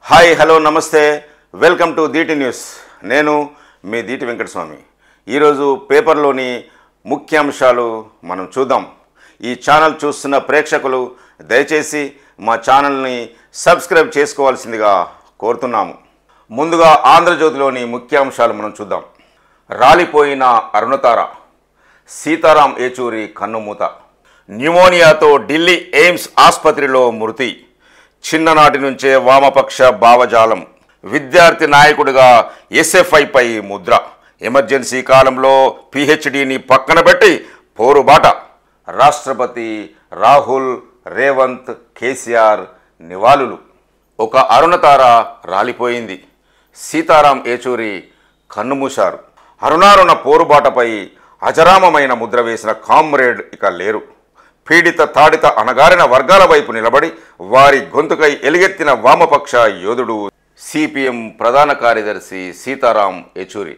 Hi hello నమస్తే welcome to Deeti news. నేను మీ దీటి వెంకటస్వామి. ఈరోజు పేపర్లోని ముఖ్యాంశాలు మనం చూద్దాం. ఈ ఛానల్ చూస్తున్న ప్రేక్షకులు దయచేసి మా ఛానల్ని సబ్స్క్రైబ్ చేసుకోవాల్సిందిగా కోరుతున్నాము. ముందుగా ఆంధ్రజ్యోతిలోని ముఖ్యాంశాలు మనం చూద్దాం. రాలిపోయిన అరుణతార, సీతారాం ఏచూరి కన్నుమూత, న్యూమోనియాతో ఢిల్లీ ఎయిమ్స్ ఆసుపత్రిలో మృతి, చిన్ననాటి నుంచే వామపక్ష భావజాలం, విద్యార్థి నాయకుడిగా ఎస్ఎఫ్ఐపై ముద్ర, ఎమర్జెన్సీ కాలంలో పిహెచ్డిని పక్కన పెట్టి పోరుబాట, రాష్ట్రపతి రాహుల్, రేవంత్, కేసీఆర్ నివాళులు. ఒక అరుణతార రాలిపోయింది. సీతారాం ఏచూరి కన్నుమూశారు. అరుణారుణ పోరుబాటపై అజరామమైన ముద్ర వేసిన కామ్రేడ్ ఇక లేరు. పీడిత తాడిత అణగారిన వర్గాల వైపు నిలబడి వారి గొంతుకై ఎలుగెత్తిన వామపక్ష యోధుడు సిపిఎం ప్రధాన కార్యదర్శి సీతారాం ఏచూరి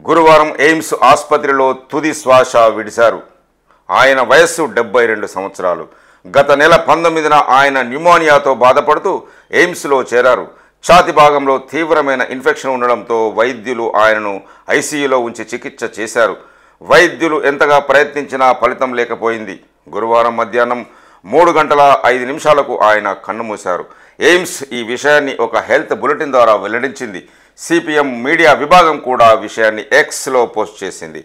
గురువారం ఎయిమ్స్ ఆసుపత్రిలో తుది శ్వాస విడిశారు. ఆయన వయస్సు 72 సంవత్సరాలు. గత నెల 19న ఆయన న్యూమోనియాతో బాధపడుతూ ఎయిమ్స్లో చేరారు. ఛాతి భాగంలో తీవ్రమైన ఇన్ఫెక్షన్ ఉండడంతో వైద్యులు ఆయనను ఐసీయూలో ఉంచి చికిత్స చేశారు. వైద్యులు ఎంతగా ప్రయత్నించినా ఫలితం లేకపోయింది. గురువారం మధ్యాహ్నం 3:05 ఆయన కన్నుమూశారు. ఎయిమ్స్ ఈ విషయాన్ని ఒక హెల్త్ బులెటిన్ ద్వారా వెల్లడించింది. సిపిఎం మీడియా విభాగం కూడా విషయాన్ని ఎక్స్లో పోస్ట్ చేసింది.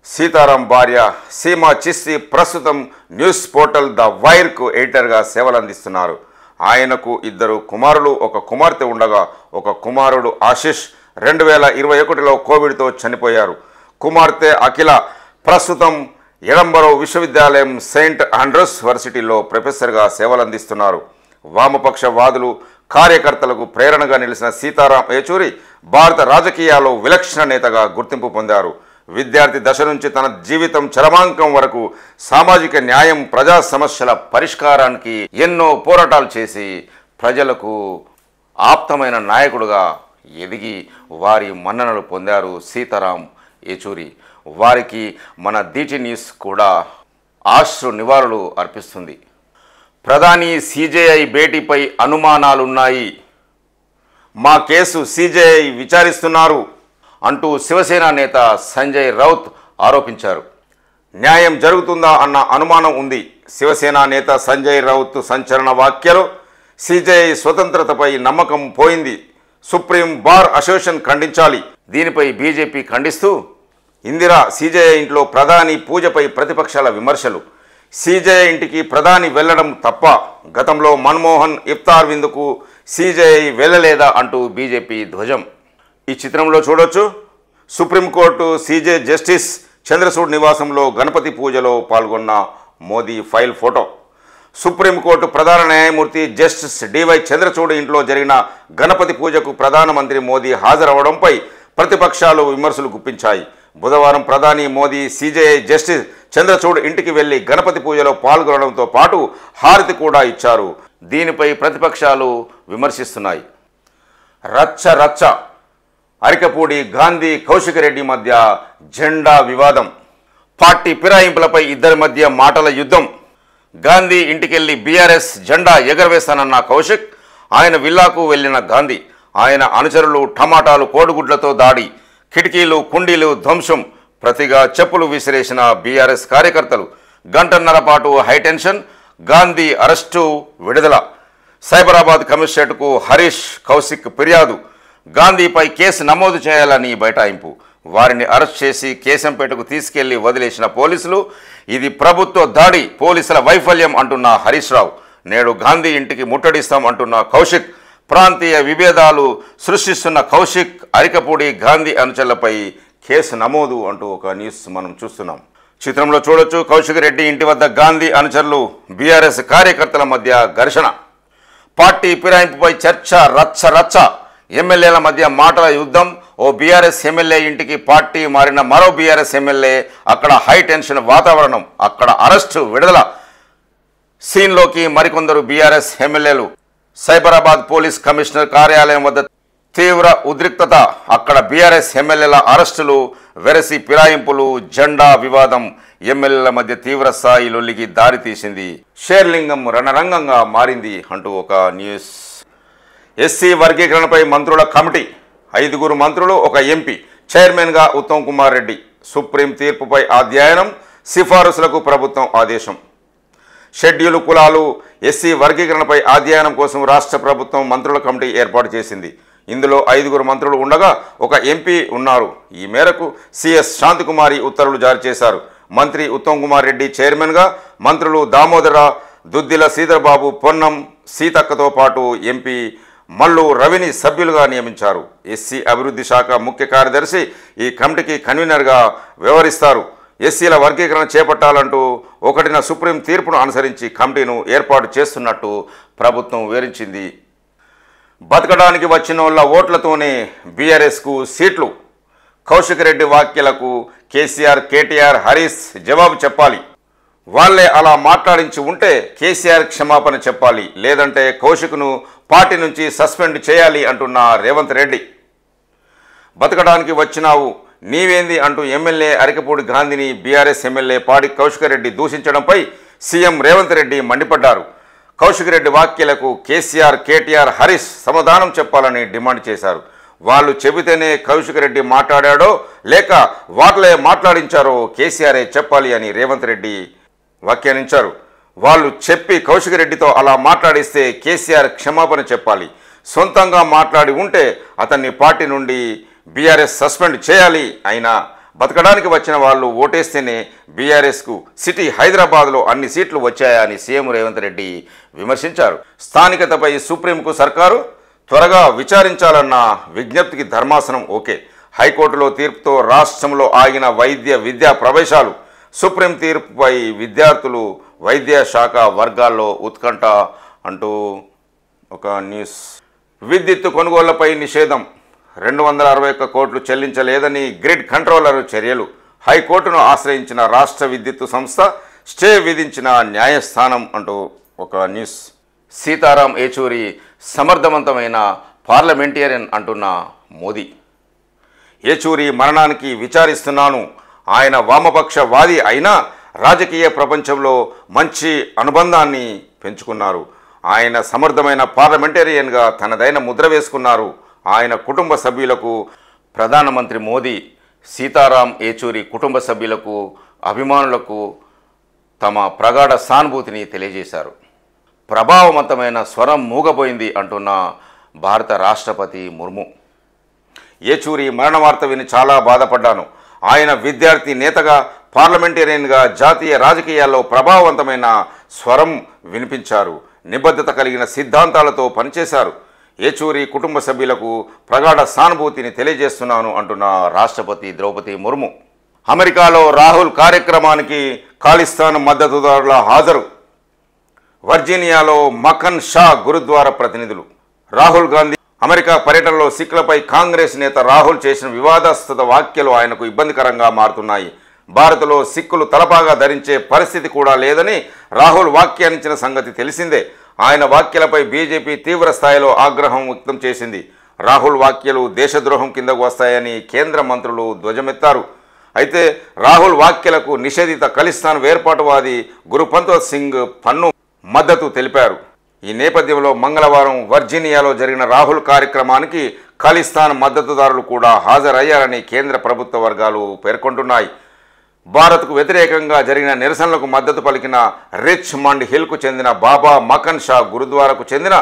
సీతారాం భార్య సీమా చిస్తి ప్రస్తుతం న్యూస్ పోర్టల్ ద వైర్కు ఎడిటర్గా సేవలందిస్తున్నారు. ఆయనకు 2 కుమారులు, 1 కుమార్తె ఉండగా ఒక కుమారుడు ఆశిష్ 2021లో కోవిడ్తో చనిపోయారు. కుమార్తె అఖిల ప్రస్తుతం ఎడంబరో విశ్వవిద్యాలయం సెయింట్ ఆండ్రూస్ వర్సిటీలో ప్రొఫెసర్గా సేవలందిస్తున్నారు. వామపక్షవాదులు, కార్యకర్తలకు ప్రేరణగా నిలిచిన సీతారాం ఏచూరి భారత రాజకీయాల్లో విలక్షణ నేతగా గుర్తింపు పొందారు. విద్యార్థి దశ నుంచి తన జీవితం చరమాంకం వరకు సామాజిక న్యాయం, ప్రజా సమస్యల పరిష్కారానికి ఎన్నో పోరాటాలు చేసి ప్రజలకు ఆప్తమైన నాయకుడుగా ఎదిగి వారి మన్ననలు పొందారు సీతారాం ఏచూరి. వారికి మన దీటి న్యూస్ కూడా ఆశ్రు నివాళులు అర్పిస్తుంది. ప్రధాని సిజేఐ భేటీపై అనుమానాలున్నాయి, మా కేసు సిజేఐ విచారిస్తున్నారు అంటూ శివసేన నేత సంజయ్ రౌత్ ఆరోపించారు. న్యాయం జరుగుతుందా అన్న అనుమానం ఉంది. శివసేన నేత సంజయ్ రౌత్ సంచలన వ్యాఖ్యలు. సిజేఐ స్వతంత్రతపై నమ్మకం పోయింది, సుప్రీం బార్ అసోసియేషన్ ఖండించాలి. దీనిపై బీజేపీ ఖండిస్తూ ఇందిరా సిజేఐ ఇంట్లో ప్రధాని పూజపై ప్రతిపక్షాల విమర్శలు. సిజేఐ ఇంటికి ప్రధాని వెళ్లడం తప్ప, గతంలో మన్మోహన్ ఇఫ్తార్ విందుకు సిజేఐ వెళ్ళలేదా అంటూ బీజేపీ ధ్వజం. ఈ చిత్రంలో చూడొచ్చు. సుప్రీంకోర్టు సిజే జస్టిస్ చంద్రచూడ్ నివాసంలో గణపతి పూజలో పాల్గొన్న మోదీ ఫైల్ ఫోటో. సుప్రీంకోర్టు ప్రధాన న్యాయమూర్తి జస్టిస్ డివై చంద్రచూడ్ ఇంట్లో జరిగిన గణపతి పూజకు ప్రధానమంత్రి మోదీ హాజరవడంపై ప్రతిపక్షాలు విమర్శలు గుప్పించాయి. బుధవారం ప్రధాని మోదీ సిజేఐ జస్టిస్ చంద్రచూడ్ ఇంటికి వెళ్లి గణపతి పూజలో పాల్గొనడంతో పాటు హారతి కూడా ఇచ్చారు. దీనిపై ప్రతిపక్షాలు విమర్శిస్తున్నాయి. రచ్చ రచ్చ, అరికపూడి గాంధీ కౌశిక్ రెడ్డి మధ్య జెండా వివాదం. పార్టీ ఫిరాయింపులపై ఇద్దరి మధ్య మాటల యుద్ధం. గాంధీ ఇంటికెళ్లి బీఆర్ఎస్ జెండా ఎగరవేస్తానన్న కౌశిక్, ఆయన విల్లాకు వెళ్లిన గాంధీ, ఆయన అనుచరులు టమాటాలు కోడిగుడ్లతో దాడి, కిటికీలు కుండీలు ధ్వంసం, ప్రతిగా చెప్పులు విసిరేసిన బీఆర్ఎస్ కార్యకర్తలు. గంటన్నర పాటు హైటెన్షన్. గాంధీ అరెస్టు, విడుదల. సైబరాబాద్ కమిషనరేట్కు హరీష్ కౌశిక్ ఫిర్యాదు. గాంధీపై కేసు నమోదు చేయాలని బైఠాయింపు. వారిని అరెస్ట్ చేసి కేశంపేటకు తీసుకెళ్లి వదిలేసిన పోలీసులు. ఇది ప్రభుత్వ దాడి, పోలీసుల వైఫల్యం అంటున్న హరీష్ రావు. నేడు గాంధీ ఇంటికి ముట్టడిస్తాం అంటున్న కౌశిక్. ప్రాంతీయ విభేదాలు సృష్టిస్తున్న కౌశిక్, అరికపూడి గాంధీ అనుచరులపై కేసు నమోదు అంటూ ఒక న్యూస్ మనం చూస్తున్నాం. చిత్రంలో చూడొచ్చు. కౌశిక్ రెడ్డి ఇంటి వద్ద గాంధీ అనుచరులు, బీఆర్ఎస్ కార్యకర్తల మధ్య ఘర్షణ. పార్టీ ఫిరాయింపుపై చర్చ, రచ్చ రచ్చ, ఎమ్మెల్యేల మధ్య మాటల యుద్ధం. ఓ బీఆర్ఎస్ ఎమ్మెల్యే ఇంటికి పార్టీ మారిన మరో బీఆర్ఎస్ ఎమ్మెల్యే. అక్కడ హై టెన్షన్ వాతావరణం. అక్కడ అరెస్టు, విడుదల. సీన్లోకి మరికొందరు బీఆర్ఎస్ ఎమ్మెల్యేలు. సైబరాబాద్ పోలీస్ కమిషనర్ కార్యాలయం వద్ద తీవ్ర ఉద్రిక్తత. అక్కడ బీఆర్ఎస్ ఎమ్మెల్యేల అరెస్టులు, వెరసి ఫిరాయింపులు, జెండా వివాదం ఎమ్మెల్యేల మధ్య తీవ్ర స్థాయి లొల్లికి దారితీసింది. షేర్లింగం రణరంగంగా మారింది అంటూ ఒక న్యూస్. ఎస్సీ వర్గీకరణపై మంత్రుల కమిటీ 5 మంత్రులు 1 ఎంపీ చైర్మన్గా ఉత్తమ్ కుమార్ రెడ్డి. సుప్రీం తీర్పుపై అధ్యయనం, సిఫారసులకు ప్రభుత్వం ఆదేశం. షెడ్యూల్ కులాలు ఎస్సీ వర్గీకరణపై అధ్యయనం కోసం రాష్ట్ర ప్రభుత్వం మంత్రుల కమిటీ ఏర్పాటు చేసింది. ఇందులో 5 మంత్రులు ఉండగా 1 ఎంపీ ఉన్నారు. ఈ మేరకు సిఎస్ శాంతికుమారి ఉత్తర్వులు జారీ చేశారు. మంత్రి ఉత్తమ్ కుమార్ రెడ్డి చైర్మన్గా, మంత్రులు దామోదర, దుద్దిల శ్రీధర్బాబు, పొన్నం సీతక్కతో పాటు ఎంపీ మల్లు రవిని సభ్యులుగా నియమించారు. ఎస్సీ అభివృద్ధి శాఖ ముఖ్య కార్యదర్శి ఈ కమిటీకి కన్వీనర్గా వ్యవహరిస్తారు. ఎస్సీల వర్గీకరణ చేపట్టాలంటూ 1న సుప్రీం తీర్పును అనుసరించి కమిటీను ఏర్పాటు చేస్తున్నట్టు ప్రభుత్వం వివరించింది. బతకడానికి వచ్చినోళ్ల ఓట్లతోనే బీఆర్ఎస్కు సీట్లు. కౌశిక్ రెడ్డి వ్యాఖ్యలకు కేసీఆర్, కేటీఆర్, హరీష్ జవాబు చెప్పాలి. వాళ్ళే అలా మాట్లాడించి ఉంటే కేసీఆర్ క్షమాపణ చెప్పాలి, లేదంటే కౌశిక్ను పార్టీ నుంచి సస్పెండ్ చేయాలి అంటున్న రేవంత్ రెడ్డి. బతకడానికి వచ్చినావు నీవేంది అంటూ ఎమ్మెల్యే అరికపూడి గాంధీని బీఆర్ఎస్ ఎమ్మెల్యే పాడి కౌశిక్ రెడ్డి దూషించడంపై సీఎం రేవంత్ రెడ్డి మండిపడ్డారు. కౌశిక్ రెడ్డి వ్యాఖ్యలకు కేసీఆర్, కేటీఆర్, హరీష్ సమాధానం చెప్పాలని డిమాండ్ చేశారు. వాళ్ళు చెబితేనే కౌశిక్ రెడ్డి మాట్లాడాడో లేక వాళ్ళే మాట్లాడించారో కేసీఆరే చెప్పాలి అని రేవంత్ రెడ్డి వ్యాఖ్యానించారు. వాళ్ళు చెప్పి కౌశిక్ రెడ్డితో అలా మాట్లాడిస్తే కేసీఆర్ క్షమాపణ చెప్పాలి. సొంతంగా మాట్లాడి ఉంటే అతన్ని పార్టీ నుండి బీఆర్ఎస్ సస్పెండ్ చేయాలి. అయినా బతకడానికి వచ్చిన వాళ్ళు ఓటేస్తేనే బీఆర్ఎస్కు సిటీ హైదరాబాద్లో అన్ని సీట్లు వచ్చాయని సీఎం రేవంత్ రెడ్డి విమర్శించారు. స్థానికతపై సుప్రీంకు సర్కారు త్వరగా విచారించాలన్న విజ్ఞప్తికి ధర్మాసనం ఓకే. హైకోర్టులో తీర్పుతో రాష్ట్రంలో ఆగిన వైద్య విద్యా ప్రవేశాలు. సుప్రీం తీర్పుపై విద్యార్థులు, వైద్య శాఖ వర్గాల్లో ఉత్కంఠ అంటూ ఒక న్యూస్. విద్యుత్ కొనుగోళ్లపై నిషేధం. 261 కోట్లు చెల్లించలేదని గ్రిడ్ కంట్రోలర్ చర్యలు. హైకోర్టును ఆశ్రయించిన రాష్ట్ర విద్యుత్ సంస్థ స్టే విధించిన న్యాయస్థానం అంటూ ఒక న్యూస్. సీతారాం ఏచూరి సమర్థవంతమైన పార్లమెంటేరియన్ అంటున్న మోదీ. ఏచూరి మరణానికి విచారిస్తున్నాను. ఆయన వామపక్షవాది అయినా రాజకీయ ప్రపంచంలో మంచి అనుబంధాన్ని పెంచుకున్నారు. ఆయన సమర్థమైన పార్లమెంటేరియన్గా తనదైన ముద్ర వేసుకున్నారు. ఆయన కుటుంబ సభ్యులకు ప్రధానమంత్రి మోదీ, సీతారాం ఏచూరి కుటుంబ సభ్యులకు, అభిమానులకు తమ ప్రగాఢ సానుభూతిని తెలియజేశారు. ప్రభావవంతమైన స్వరం మూగపోయింది అంటున్న భారత రాష్ట్రపతి ముర్ము. ఏచూరి మరణ వార్త విని చాలా బాధపడ్డాను. ఆయన విద్యార్థి నేతగా, పార్లమెంటేరియన్గా జాతీయ రాజకీయాల్లో ప్రభావవంతమైన స్వరం వినిపించారు. నిబద్ధత కలిగిన సిద్ధాంతాలతో పనిచేశారు. ఏచూరి కుటుంబ సభ్యులకు ప్రగాఢ సానుభూతిని తెలియజేస్తున్నాను అంటున్న రాష్ట్రపతి ద్రౌపది ముర్ము. అమెరికాలో రాహుల్ కార్యక్రమానికి ఖాళిస్తాన్ మద్దతుదారుల హాజరు. వర్జీనియాలో మఖన్ షా గురుద్వారా ప్రతినిధులు. రాహుల్ గాంధీ అమెరికా పర్యటనలో సిక్కులపై కాంగ్రెస్ నేత రాహుల్ చేసిన వివాదాస్పద వ్యాఖ్యలు ఆయనకు ఇబ్బందికరంగా మారుతున్నాయి. భారత్లో సిక్కులు తలపాగా ధరించే పరిస్థితి కూడా లేదని రాహుల్ వ్యాఖ్యానించిన సంగతి తెలిసిందే. ఆయన వ్యాఖ్యలపై బీజేపీ తీవ్ర స్థాయిలో ఆగ్రహం వ్యక్తం చేసింది. రాహుల్ వ్యాఖ్యలు దేశద్రోహం కిందకు వస్తాయని కేంద్ర మంత్రులు ధ్వజమెత్తారు. అయితే రాహుల్ వ్యాఖ్యలకు నిషేధిత ఖలిస్తాన్ వేర్పాటువాది గురుపంత్ సింగ్ పన్ను మద్దతు తెలిపారు. ఈ నేపథ్యంలో మంగళవారం వర్జీనియాలో జరిగిన రాహుల్ కార్యక్రమానికి ఖలిస్తాన్ మద్దతుదారులు కూడా హాజరయ్యారని కేంద్ర ప్రభుత్వ వర్గాలు పేర్కొంటున్నాయి. భారత్కు వ్యతిరేకంగా జరిగిన నిరసనలకు మద్దతు పలికిన రిచ్మండ్ హిల్కు చెందిన బాబా మఖన్ షా గురుద్వారాకు చెందిన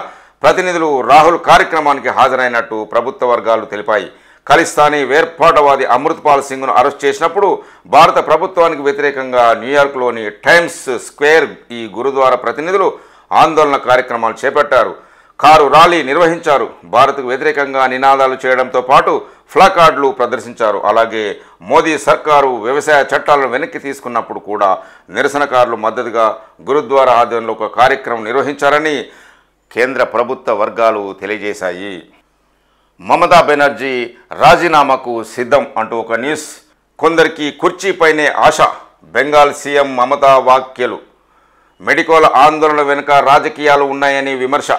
ప్రతినిధులు రాహుల్ కార్యక్రమానికి హాజరైనట్టు ప్రభుత్వ వర్గాలు తెలిపాయి. ఖలిస్తానీ వేర్పాటువాది అమృత్పాల్ సింగ్ను అరెస్ట్ చేసినప్పుడు భారత ప్రభుత్వానికి వ్యతిరేకంగా న్యూయార్క్లోని టైమ్స్ స్క్వేర్ ఈ గురుద్వారా ప్రతినిధులు ఆందోళన కార్యక్రమాలు చేపట్టారు. కారు ర్యాలీ నిర్వహించారు. భారత్కు వ్యతిరేకంగా నినాదాలు చేయడంతో పాటు ఫ్లాకార్డులు ప్రదర్శించారు. అలాగే మోదీ సర్కారు వ్యవసాయ చట్టాలను వెనక్కి తీసుకున్నప్పుడు కూడా నిరసనకారులు మద్దతుగా గురుద్వారా ఆధ్వర్యంలో ఒక కార్యక్రమం నిర్వహించారని కేంద్ర ప్రభుత్వ వర్గాలు తెలియజేశాయి. మమతా బెనర్జీ రాజీనామాకు సిద్ధం అంటూ ఒక న్యూస్. కొందరికి కుర్చీపైనే ఆశ. బెంగాల్ సీఎం మమతా వ్యాఖ్యలు. మెడికోల ఆందోళన వెనుక రాజకీయాలు ఉన్నాయని విమర్శ.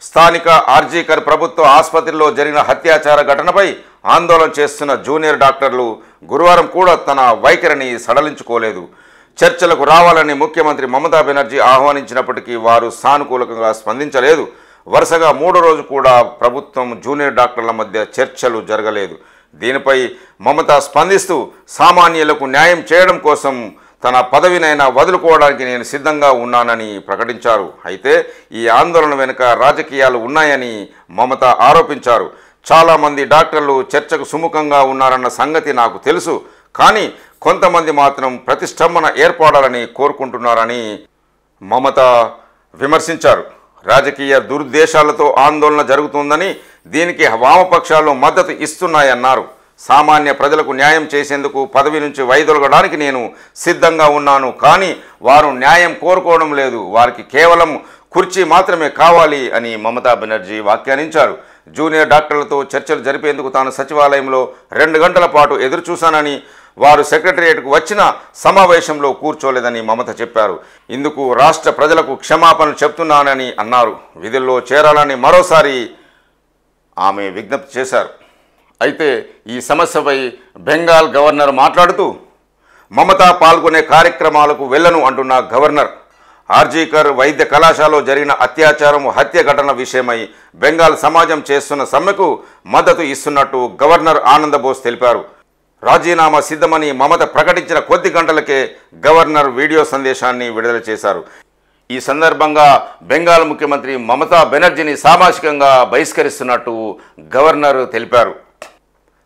స్థానిక ఆర్జీకర్ ప్రభుత్వ ఆసుపత్రిలో జరిగిన హత్యాచార ఘటనపై ఆందోళన చేస్తున్న జూనియర్ డాక్టర్లు గురువారం కూడా తన వైఖరిని సడలించుకోలేదు. చర్చలకు రావాలని ముఖ్యమంత్రి మమతా బెనర్జీ ఆహ్వానించినప్పటికీ వారు సానుకూలంగా స్పందించలేదు. వరుసగా 3వ రోజు కూడా ప్రభుత్వం జూనియర్ డాక్టర్ల మధ్య చర్చలు జరగలేదు. దీనిపై మమత స్పందిస్తూ సామాన్యులకు న్యాయం చేయడం కోసం తన పదవినైనా వదులుకోవడానికి నేను సిద్ధంగా ఉన్నానని ప్రకటించారు. అయితే ఈ ఆందోళన వెనుక రాజకీయాలు ఉన్నాయని మమత ఆరోపించారు. చాలామంది డాక్టర్లు చర్చకు సుముఖంగా ఉన్నారన్న సంగతి నాకు తెలుసు, కానీ కొంతమంది మాత్రం ప్రతిష్టంభన ఏర్పడాలని కోరుకుంటున్నారని మమత విమర్శించారు. రాజకీయ దురుద్దేశాలతో ఆందోళన జరుగుతుందని, దీనికి వామపక్షాలు మద్దతు ఇస్తున్నాయన్నారు. సామాన్య ప్రజలకు న్యాయం చేసేందుకు పదవి నుంచి వైదొలగడానికి నేను సిద్ధంగా ఉన్నాను, కానీ వారు న్యాయం కోరుకోవడం లేదు, వారికి కేవలం కుర్చీ మాత్రమే కావాలి అని మమతా బెనర్జీ వ్యాఖ్యానించారు. జూనియర్ డాక్టర్లతో చర్చలు జరిపేందుకు తాను సచివాలయంలో 2 గంటల పాటు ఎదురుచూశానని, వారు సెక్రటరియట్కు వచ్చిన సమావేశంలో కూర్చోలేదని మమత చెప్పారు. ఇందుకు రాష్ట్ర ప్రజలకు క్షమాపణలు చెప్తున్నానని అన్నారు. విధుల్లో చేరాలని మరోసారి ఆమె విజ్ఞప్తి చేశారు. అయితే ఈ సమస్యపై బెంగాల్ గవర్నర్ మాట్లాడుతూ మమత పాల్గొనే కార్యక్రమాలకు వెళ్ళను అంటున్న గవర్నర్, ఆర్జీకర్ వైద్య కళాశాలలో జరిగిన అత్యాచారం, హత్య ఘటన విషయమై బెంగాల్ సమాజం చేస్తున్న సమ్మెకు మద్దతు ఇస్తున్నట్టు గవర్నర్ ఆనంద్ బోస్ తెలిపారు. రాజీనామా సిద్ధమని మమత ప్రకటించిన కొద్ది గంటలకే గవర్నర్ వీడియో సందేశాన్ని విడుదల చేశారు. ఈ సందర్భంగా బెంగాల్ ముఖ్యమంత్రి మమతా బెనర్జీని సామాజికంగా బహిష్కరిస్తున్నట్టు గవర్నర్ తెలిపారు.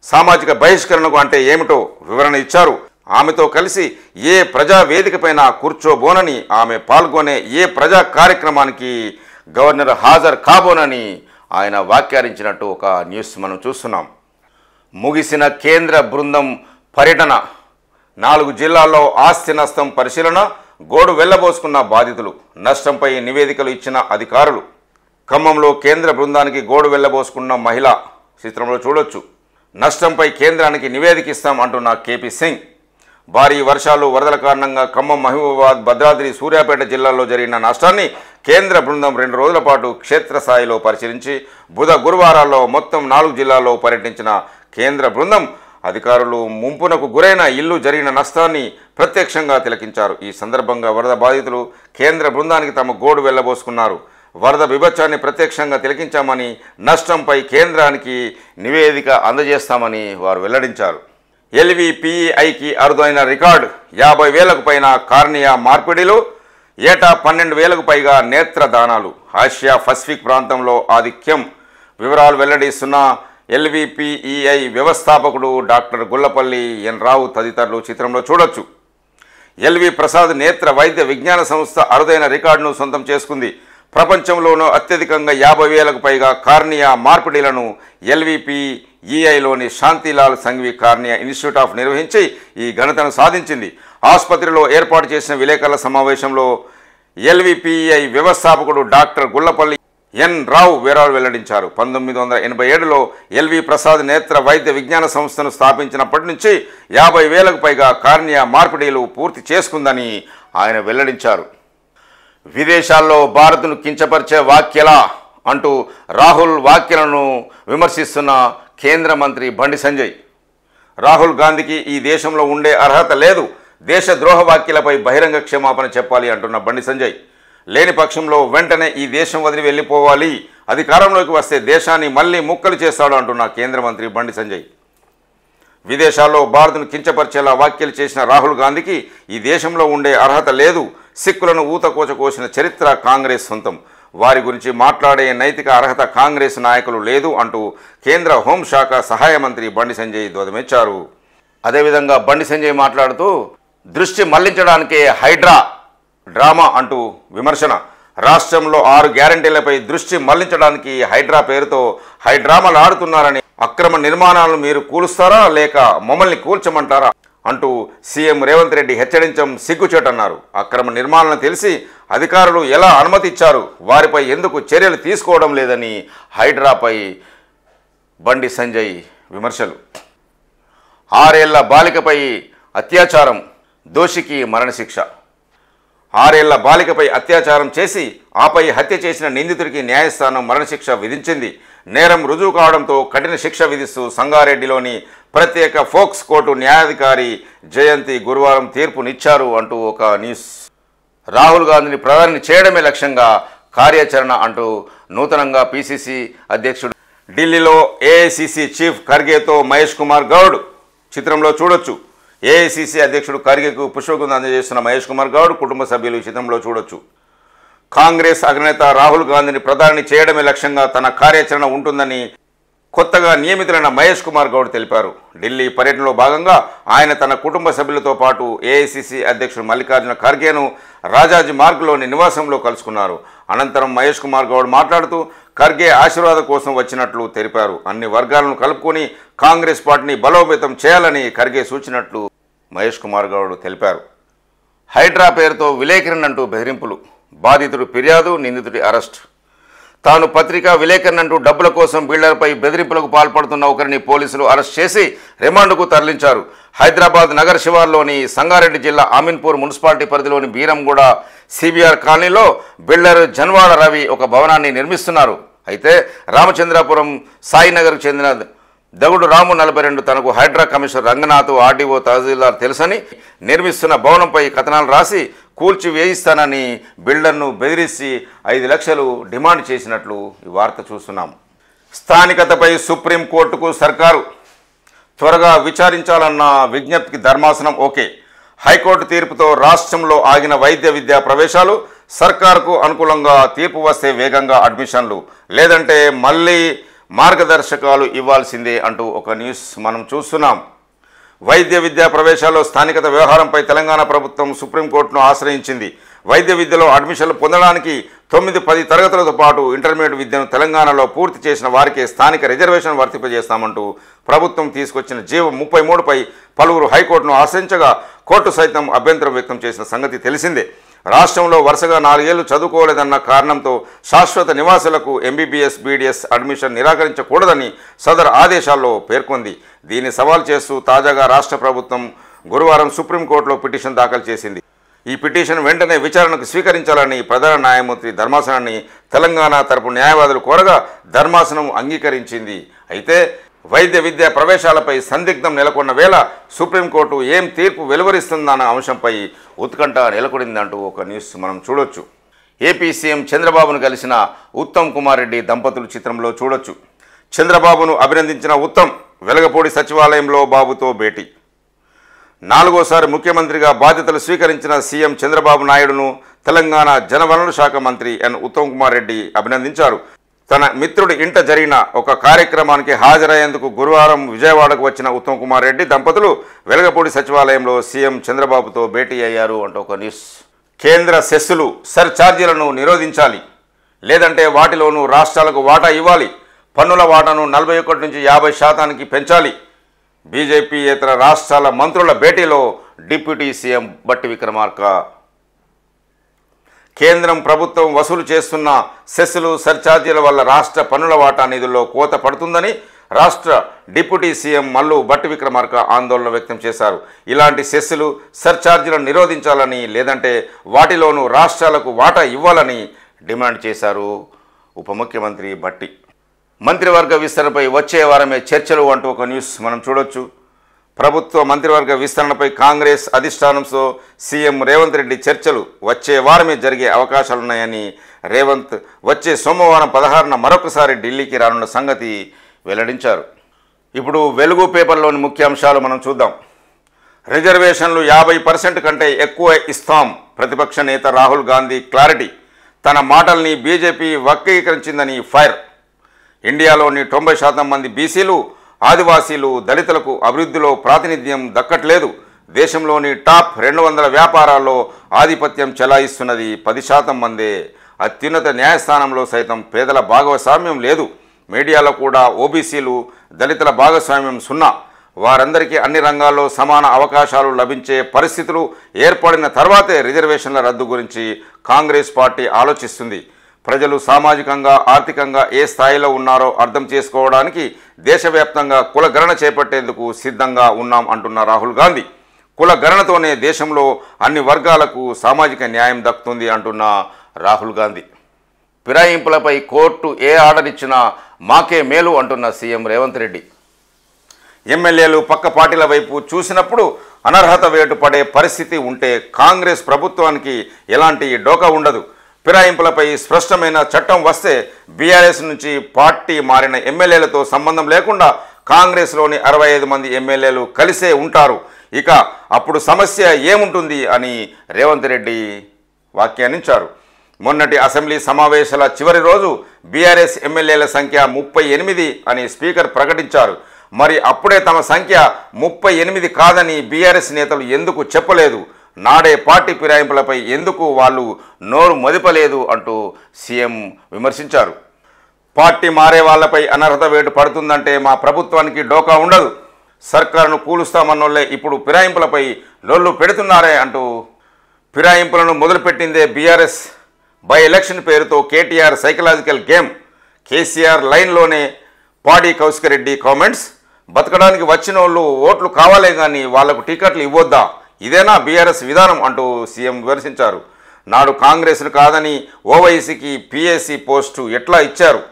సామాజిక బహిష్కరణకు అంటే ఏమిటో వివరణ ఇచ్చారు. ఆమెతో కలిసి ఏ ప్రజా వేదికపైన కూర్చోబోనని, ఆమె పాల్గొనే ఏ ప్రజా కార్యక్రమానికి గవర్నర్ హాజరు కాబోనని ఆయన వ్యాఖ్యానించినట్టు ఒక న్యూస్ మనం చూస్తున్నాం. ముగిసిన కేంద్ర బృందం పర్యటన, 4 జిల్లాల్లో ఆస్తి నష్టం పరిశీలన, గోడు వెళ్లబోసుకున్న బాధితులు, నష్టంపై నివేదికలు ఇచ్చిన అధికారులు. ఖమ్మంలో కేంద్ర బృందానికి గోడు వెళ్లబోసుకున్న మహిళ చిత్రంలో చూడొచ్చు. నష్టంపై కేంద్రానికి నివేదిక ఇస్తాం అంటున్న కేపీ సింగ్. భారీ వర్షాలు, వరదల కారణంగా ఖమ్మం, మహబూబాబాద్, భద్రాద్రి, సూర్యాపేట జిల్లాల్లో జరిగిన నష్టాన్ని కేంద్ర బృందం 2 రోజుల పాటు క్షేత్రస్థాయిలో పరిశీలించి బుధ, గురువారాల్లో మొత్తం 4 జిల్లాల్లో పర్యటించిన కేంద్ర బృందం అధికారులు ముంపునకు గురైన ఇల్లు జరిగిన నష్టాన్ని ప్రత్యక్షంగా తిలకించారు. ఈ సందర్భంగా వరద బాధితులు కేంద్ర బృందానికి తమ గోడు వెళ్లబోసుకున్నారు. వరద విభత్సాన్ని ప్రత్యక్షంగా తిలకించామని, నష్టంపై కేంద్రానికి నివేదిక అందజేస్తామని వారు వెల్లడించారు. ఎల్వీపీఐకి అరుదైన రికార్డు, 50,000కు పైన కార్నియా మార్పిడిలు, ఏటా 12,000కు పైగా నేత్రదానాలు, ఆసియా పసిఫిక్ ప్రాంతంలో ఆధిక్యం. వివరాలు వెల్లడిస్తున్న ఎల్వీపీఈఐ వ్యవస్థాపకుడు డాక్టర్ గుల్లపల్లి ఎన్ రావు తదితరులు చిత్రంలో చూడొచ్చు. ఎల్వి ప్రసాద్ నేత్ర వైద్య విజ్ఞాన సంస్థ అరుదైన రికార్డును సొంతం చేసుకుంది. ప్రపంచంలోనూ అత్యధికంగా 50,000కు పైగా కార్నియా మార్పిడిలను ఎల్వీపీఈఐలోని Shantilal Sanghvi cornea institute of నిర్వహించి ఈ ఘనతను సాధించింది. ఆసుపత్రిలో ఏర్పాటు చేసిన విలేకరుల సమావేశంలో ఎల్వీపీఈఐ వ్యవస్థాపకుడు డాక్టర్ గుల్లపల్లి ఎన్ రావు వివరాలు వెల్లడించారు. 1987లో ఎల్వి ప్రసాద్ నేత్ర వైద్య విజ్ఞాన సంస్థను స్థాపించినప్పటి నుంచి 50,000కు పైగా కార్నియా మార్పిడిలు పూర్తి చేసుకుందని ఆయన వెల్లడించారు. విదేశాల్లో భారత్ను కించపరిచే వ్యాఖ్యలా అంటూ రాహుల్ వ్యాఖ్యలను విమర్శిస్తున్న కేంద్ర మంత్రి బండి సంజయ్, రాహుల్ గాంధీకి ఈ దేశంలో ఉండే అర్హత లేదు, దేశద్రోహ వ్యాఖ్యలపై బహిరంగ క్షమాపణ చెప్పాలి అంటున్న బండి సంజయ్, లేని పక్షంలో వెంటనే ఈ దేశం వదిలి వెళ్ళిపోవాలి, అధికారంలోకి వస్తే దేశాన్ని మళ్ళీ ముక్కలు చేస్తాడు అంటున్న కేంద్ర మంత్రి బండి సంజయ్. విదేశాల్లో భారత్ను కించపరిచేలా వ్యాఖ్యలు చేసిన రాహుల్ గాంధీకి ఈ దేశంలో ఉండే అర్హత లేదు, సిక్కులను ఊతకోచ కోసిన చరిత్ర కాంగ్రెస్ సొంతం, వారి గురించి మాట్లాడే నైతిక అర్హత కాంగ్రెస్ నాయకులు లేదు అంటూ కేంద్ర హోంశాఖ సహాయ మంత్రి బండి సంజయ్ ధ్వజమెచ్చారు. అదేవిధంగా బండి సంజయ్ మాట్లాడుతూ దృష్టి మళ్లించడానికే హైడ్రా డ్రామా అంటూ విమర్శన, రాష్ట్రంలో 6 గ్యారంటీలపై దృష్టి మళ్లించడానికి హైడ్రా పేరుతో హైడ్రామాలు ఆడుతున్నారని, అక్రమ నిర్మాణాలను మీరు కూలుస్తారా లేక మమ్మల్ని కూల్చమంటారా అంటూ సీఎం రేవంత్ రెడ్డి హెచ్చరించడం సిగ్గుచేటన్నారు. అక్రమ నిర్మాణాలను తెలిసి అధికారులు ఎలా అనుమతి ఇచ్చారు, వారిపై ఎందుకు చర్యలు తీసుకోవడం లేదని హైడ్రాపై బండి సంజయ్ విమర్శలు. 6 ఏళ్ల బాలికపై అత్యాచారం, దోషికి మరణశిక్ష. 6 ఏళ్ల బాలికపై అత్యాచారం చేసి ఆపై హత్య చేసిన నిందితుడికి న్యాయస్థానం మరణశిక్ష విధించింది. నేరం రుజువు కావడంతో కఠిన శిక్ష విధిస్తూ సంగారెడ్డిలోని ప్రత్యేక ఫోక్స్ కోర్టు న్యాయాధికారి జయంతి గురువారం తీర్పునిచ్చారు అంటూ ఒక న్యూస్. రాహుల్ గాంధీని ప్రధాని చేయడమే లక్ష్యంగా కార్యాచరణ అంటూ నూతనంగా పిసిసి అధ్యక్షుడు ఢిల్లీలో ఏఐసిసి చీఫ్ ఖర్గేతో మహేష్ కుమార్ గౌడ్ చిత్రంలో చూడొచ్చు. ఏఐసిసి అధ్యక్షుడు ఖర్గేకు పుష్పగుంధం అందజేస్తున్న మహేష్ కుమార్ గౌడ్ కుటుంబ సభ్యులు చిత్రంలో చూడొచ్చు. కాంగ్రెస్ అగ్రనేత రాహుల్ గాంధీని ప్రధాని చేయడమే లక్ష్యంగా తన కార్యాచరణ ఉంటుందని కొత్తగా నియమితులైన మహేష్ కుమార్ గౌడ్ తెలిపారు. ఢిల్లీ పర్యటనలో భాగంగా ఆయన తన కుటుంబ సభ్యులతో పాటు ఏఐసిసి అధ్యక్షుడు మల్లికార్జున ఖర్గేను రాజాజీ మార్గ్లోని నివాసంలో కలుసుకున్నారు. అనంతరం మహేష్ కుమార్ గౌడ్ మాట్లాడుతూ ఖర్గే ఆశీర్వాదం కోసం వచ్చినట్లు తెలిపారు. అన్ని వర్గాలను కలుపుకొని కాంగ్రెస్ పార్టీని బలోపేతం చేయాలని ఖర్గే సూచించినట్లు మహేష్ కుమార్ గౌడ్ తెలిపారు. హైడ్రా పేరుతో విలేకరణ అంటూ బెదిరింపులు, బాధితుడు ఫిర్యాదు, నిందితుడి అరెస్ట్. తాను పత్రికా విలేకరణ డబ్బుల కోసం బిల్డర్పై బెదిరింపులకు పాల్పడుతున్న ఒకరిని పోలీసులు అరెస్ట్ చేసి రిమాండ్కు తరలించారు. హైదరాబాద్ నగర శివార్లోని సంగారెడ్డి జిల్లా అమీన్పూర్ మున్సిపాలిటీ పరిధిలోని బీరంగూడ సిబిఆర్ కాలనీలో బిల్డర్ జన్వాడ రవి ఒక భవనాన్ని నిర్మిస్తున్నారు. అయితే రామచంద్రాపురం సాయినగర్కు చెందిన దగుడు రాము 42 తనకు హైడ్రా కమిషనర్ రంగనాథ్, ఆర్డీఓ, తహసీల్దార్ తెలుసని నిర్మిస్తున్న భవనంపై కథనాలు రాసి కూల్చి వేయిస్తానని బిల్డర్ను బెదిరించి 5 లక్షలు డిమాండ్ చేసినట్లు ఈ వార్త చూస్తున్నాం. స్థానికతపై సుప్రీంకోర్టుకు సర్కారు త్వరగా విచారించాలన్న విజ్ఞప్తికి ధర్మాసనం ఓకే. హైకోర్టు తీర్పుతో రాష్ట్రంలో ఆగిన వైద్య విద్యా ప్రవేశాలు, సర్కారుకు అనుకూలంగా తీర్పు వస్తే వేగంగా అడ్మిషన్లు, లేదంటే మళ్ళీ మార్గదర్శకాలు ఇవ్వాల్సిందే అంటూ ఒక న్యూస్ మనం చూస్తున్నాం. వైద్య విద్యా ప్రవేశాల్లో స్థానికత వ్యవహారంపై తెలంగాణ ప్రభుత్వం సుప్రీంకోర్టును ఆశ్రయించింది. వైద్య విద్యలో అడ్మిషన్లు పొందడానికి 9-10 తరగతులతో పాటు ఇంటర్మీడియట్ విద్యను తెలంగాణలో పూర్తి చేసిన వారికే స్థానిక రిజర్వేషన్ వర్తింపజేస్తామంటూ ప్రభుత్వం తీసుకొచ్చిన జీవో 33పై పలువురు హైకోర్టును ఆశ్రయించగా కోర్టు సైతం అభ్యంతరం వ్యక్తం చేసిన సంగతి తెలిసిందే. రాష్ట్రంలో వరుసగా 4 ఏళ్లు చదువుకోలేదన్న కారణంతో శాశ్వత నివాసులకు ఎంబీబీఎస్, బీడీఎస్ అడ్మిషన్ నిరాకరించకూడదని సదర్ ఆదేశాల్లో పేర్కొంది. దీన్ని సవాల్ చేస్తూ తాజాగా రాష్ట్ర ప్రభుత్వం గురువారం సుప్రీంకోర్టులో పిటిషన్ దాఖలు చేసింది. ఈ పిటిషన్ వెంటనే విచారణకు స్వీకరించాలని ప్రధాన న్యాయమూర్తి ధర్మాసనాన్ని తెలంగాణ తరపు న్యాయవాదులు కోరగా ధర్మాసనం అంగీకరించింది. అయితే వైద్య విద్యా ప్రవేశాలపై సందిగ్ధం నెలకొన్న వేళ సుప్రీంకోర్టు ఏం తీర్పు వెలువరిస్తుందన్న అంశంపై ఉత్కంఠ నెలకొడిందంటూ ఒక న్యూస్ మనం చూడొచ్చు. ఏపీ సీఎం చంద్రబాబును కలిసిన ఉత్తమ్ కుమార్ రెడ్డి దంపతులు చిత్రంలో చూడొచ్చు. చంద్రబాబును అభినందించిన ఉత్తమ్ వెలగపూడి సచివాలయంలో బాబుతో భేటీ. 4వసారి ముఖ్యమంత్రిగా బాధ్యతలు స్వీకరించిన సీఎం చంద్రబాబు నాయుడును తెలంగాణ జలవనరుల శాఖ మంత్రి ఎన్ ఉత్తమ్ కుమార్ రెడ్డి అభినందించారు. తన మిత్రుడి ఇంట జరిగిన ఒక కార్యక్రమానికి హాజరయ్యేందుకు గురువారం విజయవాడకు వచ్చిన ఉత్తమ్ కుమార్ రెడ్డి దంపతులు వెలగపూడి సచివాలయంలో సీఎం చంద్రబాబుతో భేటీ అయ్యారు అంటూ ఒక న్యూస్. కేంద్ర సెస్సులు, సర్ఛార్జీలను నిరోధించాలి, లేదంటే వాటిలోనూ రాష్ట్రాలకు వాటా ఇవ్వాలి, పన్నుల వాటాను 41 నుంచి 50% పెంచాలి. బీజేపీయేతర రాష్ట్రాల మంత్రుల భేటీలో డిప్యూటీ సీఎం బట్టి విక్రమార్క. కేంద్రం ప్రభుత్వం వసూలు చేస్తున్న సెస్సులు, సర్ఛార్జీల వల్ల రాష్ట్ర పన్నుల వాటా నిధుల్లో కోత పడుతుందని రాష్ట్ర డిప్యూటీ సీఎం మల్లు బట్టి విక్రమార్క ఆందోళన వ్యక్తం చేశారు. ఇలాంటి సెస్సులు, సర్ఛార్జీలను నిరోధించాలని, లేదంటే వాటిలోనూ రాష్ట్రాలకు వాటా ఇవ్వాలని డిమాండ్ చేశారు ఉప ముఖ్యమంత్రి బట్టి. మంత్రివర్గ విస్తరణపై వచ్చే వారమే చర్చలు అంటూ ఒక న్యూస్ మనం చూడొచ్చు. ప్రభుత్వ మంత్రివర్గ విస్తరణపై కాంగ్రెస్ అధిష్టానంతో సీఎం రేవంత్ రెడ్డి చర్చలు వచ్చే వారమే జరిగే అవకాశాలున్నాయని రేవంత్ వచ్చే సోమవారం 16న మరొకసారి ఢిల్లీకి రానున్న సంగతి వెల్లడించారు. ఇప్పుడు వెలుగు పేపర్లోని ముఖ్యాంశాలు మనం చూద్దాం. రిజర్వేషన్లు 50% కంటే ఎక్కువ ఇస్తాం, ప్రతిపక్ష నేత రాహుల్ గాంధీ క్లారిటీ. తన మాటల్ని బీజేపీ వక్రీకరించిందని ఫైర్. ఇండియాలోని 90% మంది బీసీలు, ఆదివాసీలు, దళితులకు అభివృద్ధిలో ప్రాతినిధ్యం దక్కట్లేదు. దేశంలోని టాప్ 200 వ్యాపారాల్లో ఆధిపత్యం చెలాయిస్తున్నది 10% మందే. అత్యున్నత న్యాయస్థానంలో సైతం పేదల భాగస్వామ్యం లేదు. మీడియాలో కూడా ఓబీసీలు, దళితుల భాగస్వామ్యం 0. వారందరికీ అన్ని రంగాల్లో సమాన అవకాశాలు లభించే పరిస్థితులు ఏర్పడిన తర్వాతే రిజర్వేషన్ల రద్దు గురించి కాంగ్రెస్ పార్టీ ఆలోచిస్తుంది. ప్రజలు సామాజికంగా, ఆర్థికంగా ఏ స్థాయిలో ఉన్నారో అర్థం చేసుకోవడానికి దేశవ్యాప్తంగా కులగణన చేపట్టేందుకు సిద్ధంగా ఉన్నాం అంటున్న రాహుల్ గాంధీ. కులగణనతోనే దేశంలో అన్ని వర్గాలకు సామాజిక న్యాయం దక్కుతుంది అంటున్న రాహుల్ గాంధీ. ఫిరాయింపులపై కోర్టు ఏ ఆర్డర్ ఇచ్చినా మాకే మేలు అంటున్న సీఎం రేవంత్ రెడ్డి. ఎమ్మెల్యేలు పక్క పార్టీల వైపు చూసినప్పుడు అనర్హత వేటు పడే పరిస్థితి ఉంటే కాంగ్రెస్ ప్రభుత్వానికి ఎలాంటి డోకా ఉండదు. ఫిరాయింపులపై స్పష్టమైన చట్టం వస్తే బీఆర్ఎస్ నుంచి పార్టీ మారిన ఎమ్మెల్యేలతో సంబంధం లేకుండా కాంగ్రెస్లోని 65 మంది ఎమ్మెల్యేలు కలిసే ఉంటారు. ఇక అప్పుడు సమస్య ఏముంటుంది అని రేవంత్ రెడ్డి వ్యాఖ్యానించారు. మొన్నటి అసెంబ్లీ సమావేశాల చివరి రోజు బీఆర్ఎస్ ఎమ్మెల్యేల సంఖ్య 38 అని స్పీకర్ ప్రకటించారు. మరి అప్పుడే తమ సంఖ్య 38 కాదని బీఆర్ఎస్ నేతలు ఎందుకు చెప్పలేదు? నాడే పార్టీ ఫిరాయింపులపై ఎందుకు వాళ్ళు నోరు మొదపలేదు అంటూ సీఎం విమర్శించారు. పార్టీ మారే వాళ్లపై అనర్హత వేటు పడుతుందంటే మా ప్రభుత్వానికి డోకా ఉండదు. సర్కారును కూలుస్తామన్నోళ్లే ఇప్పుడు ఫిరాయింపులపై లొల్లు పెడుతున్నారే అంటూ ఫిరాయింపులను మొదలుపెట్టిందే బీఆర్ఎస్. బై ఎలక్షన్ పేరుతో కేటీఆర్ సైకలాజికల్ గేమ్. కేసీఆర్ లైన్లోనే పాడి కౌశికరెడ్డి కామెంట్స్. బతకడానికి వచ్చిన వాళ్ళు ఓట్లు కావాలే కానీ వాళ్లకు టికెట్లు ఇవ్వొద్దా? ఇదేనా బీఆర్ఎస్ విధానం అంటూ సీఎం విమర్శించారు. నాడు కాంగ్రెస్ను కాదని ఓవైసీకి పీఏసీ పోస్టు ఎట్లా ఇచ్చారు?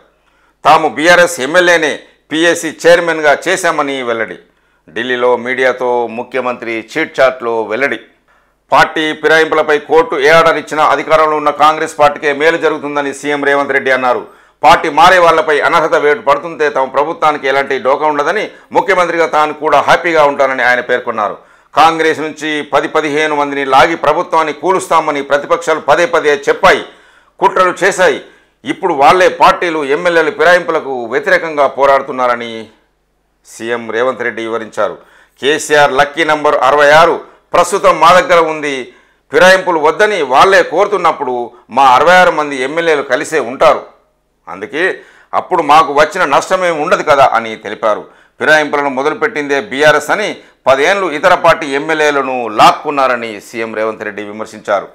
తాము బీఆర్ఎస్ ఎమ్మెల్యేనే పీఏసీ చైర్మన్గా చేశామని వెల్లడి. ఢిల్లీలో మీడియాతో ముఖ్యమంత్రి చీట్ చాట్లో వెల్లడి. పార్టీ ఫిరాయింపులపై కోర్టు ఏ ఆర్డర్ ఇచ్చినా అధికారంలో ఉన్న కాంగ్రెస్ పార్టీకే మేలు జరుగుతుందని సీఎం రేవంత్ రెడ్డి అన్నారు. పార్టీ మారే వాళ్లపై అనర్హత వేటు పడుతుంటే తమ ప్రభుత్వానికి ఎలాంటి డోకా ఉండదని, ముఖ్యమంత్రిగా తాను కూడా హ్యాపీగా ఉంటానని ఆయన పేర్కొన్నారు. కాంగ్రెస్ నుంచి 10-15 మందిని లాగి ప్రభుత్వాన్ని కూలుస్తామని ప్రతిపక్షాలు పదే చెప్పాయి, కుట్రలు చేశాయి. ఇప్పుడు వాళ్లే పార్టీలు ఎమ్మెల్యేలు ఫిరాయింపులకు వ్యతిరేకంగా పోరాడుతున్నారని సీఎం రేవంత్ రెడ్డి వివరించారు. కేసీఆర్ లక్కీ నంబర్ 66 ప్రస్తుతం మా దగ్గర ఉంది. ఫిరాయింపులు వద్దని వాళ్లే కోరుతున్నప్పుడు మా 66 మంది ఎమ్మెల్యేలు కలిసే ఉంటారు. అందుకే అప్పుడు మాకు వచ్చిన నష్టమేమి ఉండదు కదా అని తెలిపారు. ఫిరాయింపులను మొదలుపెట్టిందే బీఆర్ఎస్ అని 10 ఏళ్లు ఇతర పార్టీ ఎమ్మెల్యేలను లాక్కున్నారని సీఎం రేవంత్ రెడ్డి విమర్శించారు.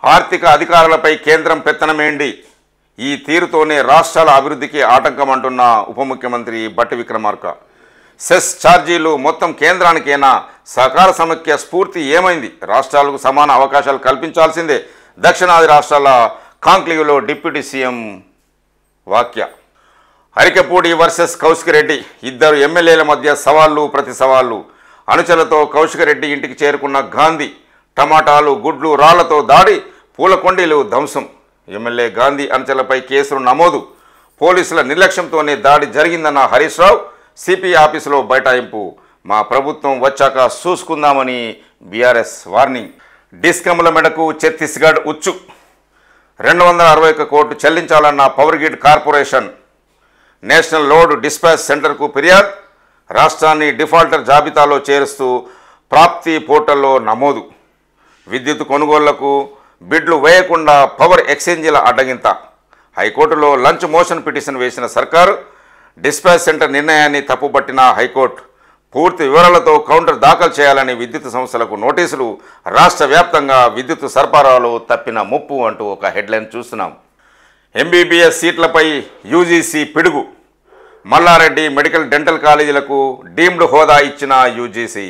ఆర్థిక అధికారులపై కేంద్రం పెత్తనమేంటి? ఈ తీరుతోనే రాష్ట్రాల అభివృద్ధికి ఆటంకం అంటున్న ఉప ముఖ్యమంత్రి బట్టి విక్రమార్క. సెస్ ఛార్జీలు మొత్తం కేంద్రానికేనా? సహకార సమైక్య స్ఫూర్తి ఏమైంది? రాష్ట్రాలకు సమాన అవకాశాలు కల్పించాల్సిందే. దక్షిణాది రాష్ట్రాల కాంక్లేవ్లో డిప్యూటీ సీఎం వాక్య. అరికపూడి వర్సెస్ కౌశికరెడ్డి. ఇద్దరు ఎమ్మెల్యేల మధ్య సవాళ్లు ప్రతి సవాళ్లు. అనుచరులతో కౌశికరెడ్డి ఇంటికి చేరుకున్న గాంధీ. టమాటాలు, గుడ్లు, రాళ్లతో దాడి, పూల కొండీలు ధ్వంసం. ఎమ్మెల్యే గాంధీ అనుచరులపై కేసులు నమోదు. పోలీసుల నిర్లక్ష్యంతోనే దాడి జరిగిందన్న హరీష్ రావు. సిపి ఆఫీసులో బైఠాయింపు. మా ప్రభుత్వం వచ్చాక చూసుకుందామని బీఆర్ఎస్ వార్నింగ్. డిస్కమ్ల మెడకు ఛత్తీస్గఢ్ ఉచ్చు. 261 కోట్లు చెల్లించాలన్న power grid corporation. National load dispatch సెంటర్కు ఫిర్యాదు. రాష్ట్రాన్ని డిఫాల్టర్ జాబితాలో చేరుస్తూ ప్రాప్తి పోర్టల్లో నమోదు. విద్యుత్ కొనుగోళ్లకు బిడ్లు వేయకుండా పవర్ ఎక్స్చేంజీల అడ్డగింత. హైకోర్టులో లంచ్ మోషన్ పిటిషన్ వేసిన సర్కారు. డిస్పాచ్ సెంటర్ నిర్ణయాన్ని తప్పుపట్టిన హైకోర్టు. పూర్తి వివరాలతో కౌంటర్ దాఖలు చేయాలని విద్యుత్ సంస్థలకు నోటీసులు. రాష్ట్ర వ్యాప్తంగా విద్యుత్ సరఫరాలో తప్పిన ముప్పు అంటూ ఒక హెడ్లైన్ చూస్తున్నాం. ఎంబీబీఎస్ సీట్లపై యూజీసీ పిడుగు. మల్లారెడ్డి మెడికల్ డెంటల్ కాలేజీలకు డీమ్డ్ హోదా ఇచ్చిన యూజీసీ.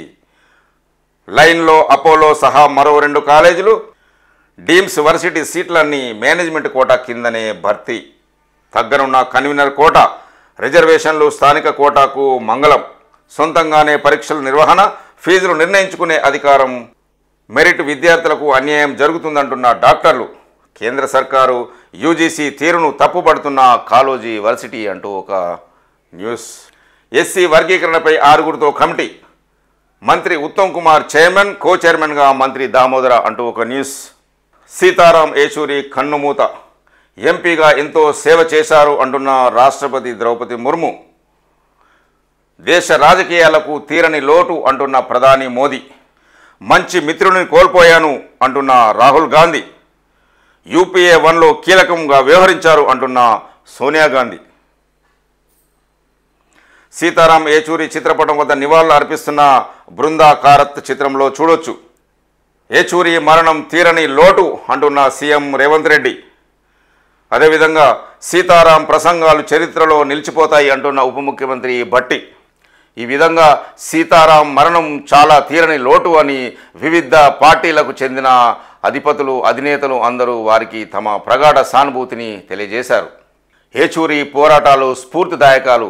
లైన్లో అపోలో సహా మరో 2 కాలేజీలు. డీమ్స్ వర్సిటీ సీట్లన్నీ మేనేజ్మెంట్ కోటా కిందనే భర్తీ. తగ్గనున్న కన్వీనర్ కోటా. రిజర్వేషన్లు స్థానిక కోటాకు మంగళం. సొంతంగానే పరీక్షల నిర్వహణ, ఫీజులు నిర్ణయించుకునే అధికారం. మెరిట్ విద్యార్థులకు అన్యాయం జరుగుతుందంటున్న డాక్టర్లు. కేంద్ర సర్కారు యూజీసీ తీరును తప్పుపడుతున్న కాలోజీ వర్సిటీ అంటూ ఒక న్యూస్. ఎస్సీ వర్గీకరణపై 6గురితో కమిటీ. మంత్రి ఉత్తమ్ కుమార్ చైర్మన్, కో చైర్మన్గా మంత్రి దామోదర అంటూ ఒక న్యూస్. సీతారాం ఏచూరి కన్నుమూత. ఎంపీగా ఎంతో సేవ చేశారు అంటున్న రాష్ట్రపతి ద్రౌపది ముర్ము. దేశ రాజకీయాలకు తీరని లోటు అంటున్న ప్రధాని మోదీ. మంచి మిత్రుని కోల్పోయాను అంటున్న రాహుల్ గాంధీ. యూపీఏ 1లో కీలకంగా వ్యవహరించారు అంటున్న సోనియా గాంధీ. సీతారాం ఏచూరి చిత్రపటం వద్ద నివాళులు అర్పిస్తున్న బృందా కారత్ చిత్రంలో చూడొచ్చు. ఏచూరి మరణం తీరని లోటు అంటున్న సీఎం రేవంత్ రెడ్డి. అదేవిధంగా సీతారాం ప్రసంగాలు చరిత్రలో నిలిచిపోతాయి అంటున్న ఉప ముఖ్యమంత్రి భట్టి. ఈ విధంగా సీతారాం మరణం చాలా తీరని లోటు అని వివిధ పార్టీలకు చెందిన అధిపతులు, అధినేతలు అందరూ వారికి తమ ప్రగాఢ సానుభూతిని తెలియజేశారు. ఏచూరి పోరాటాలు స్ఫూర్తిదాయకాలు.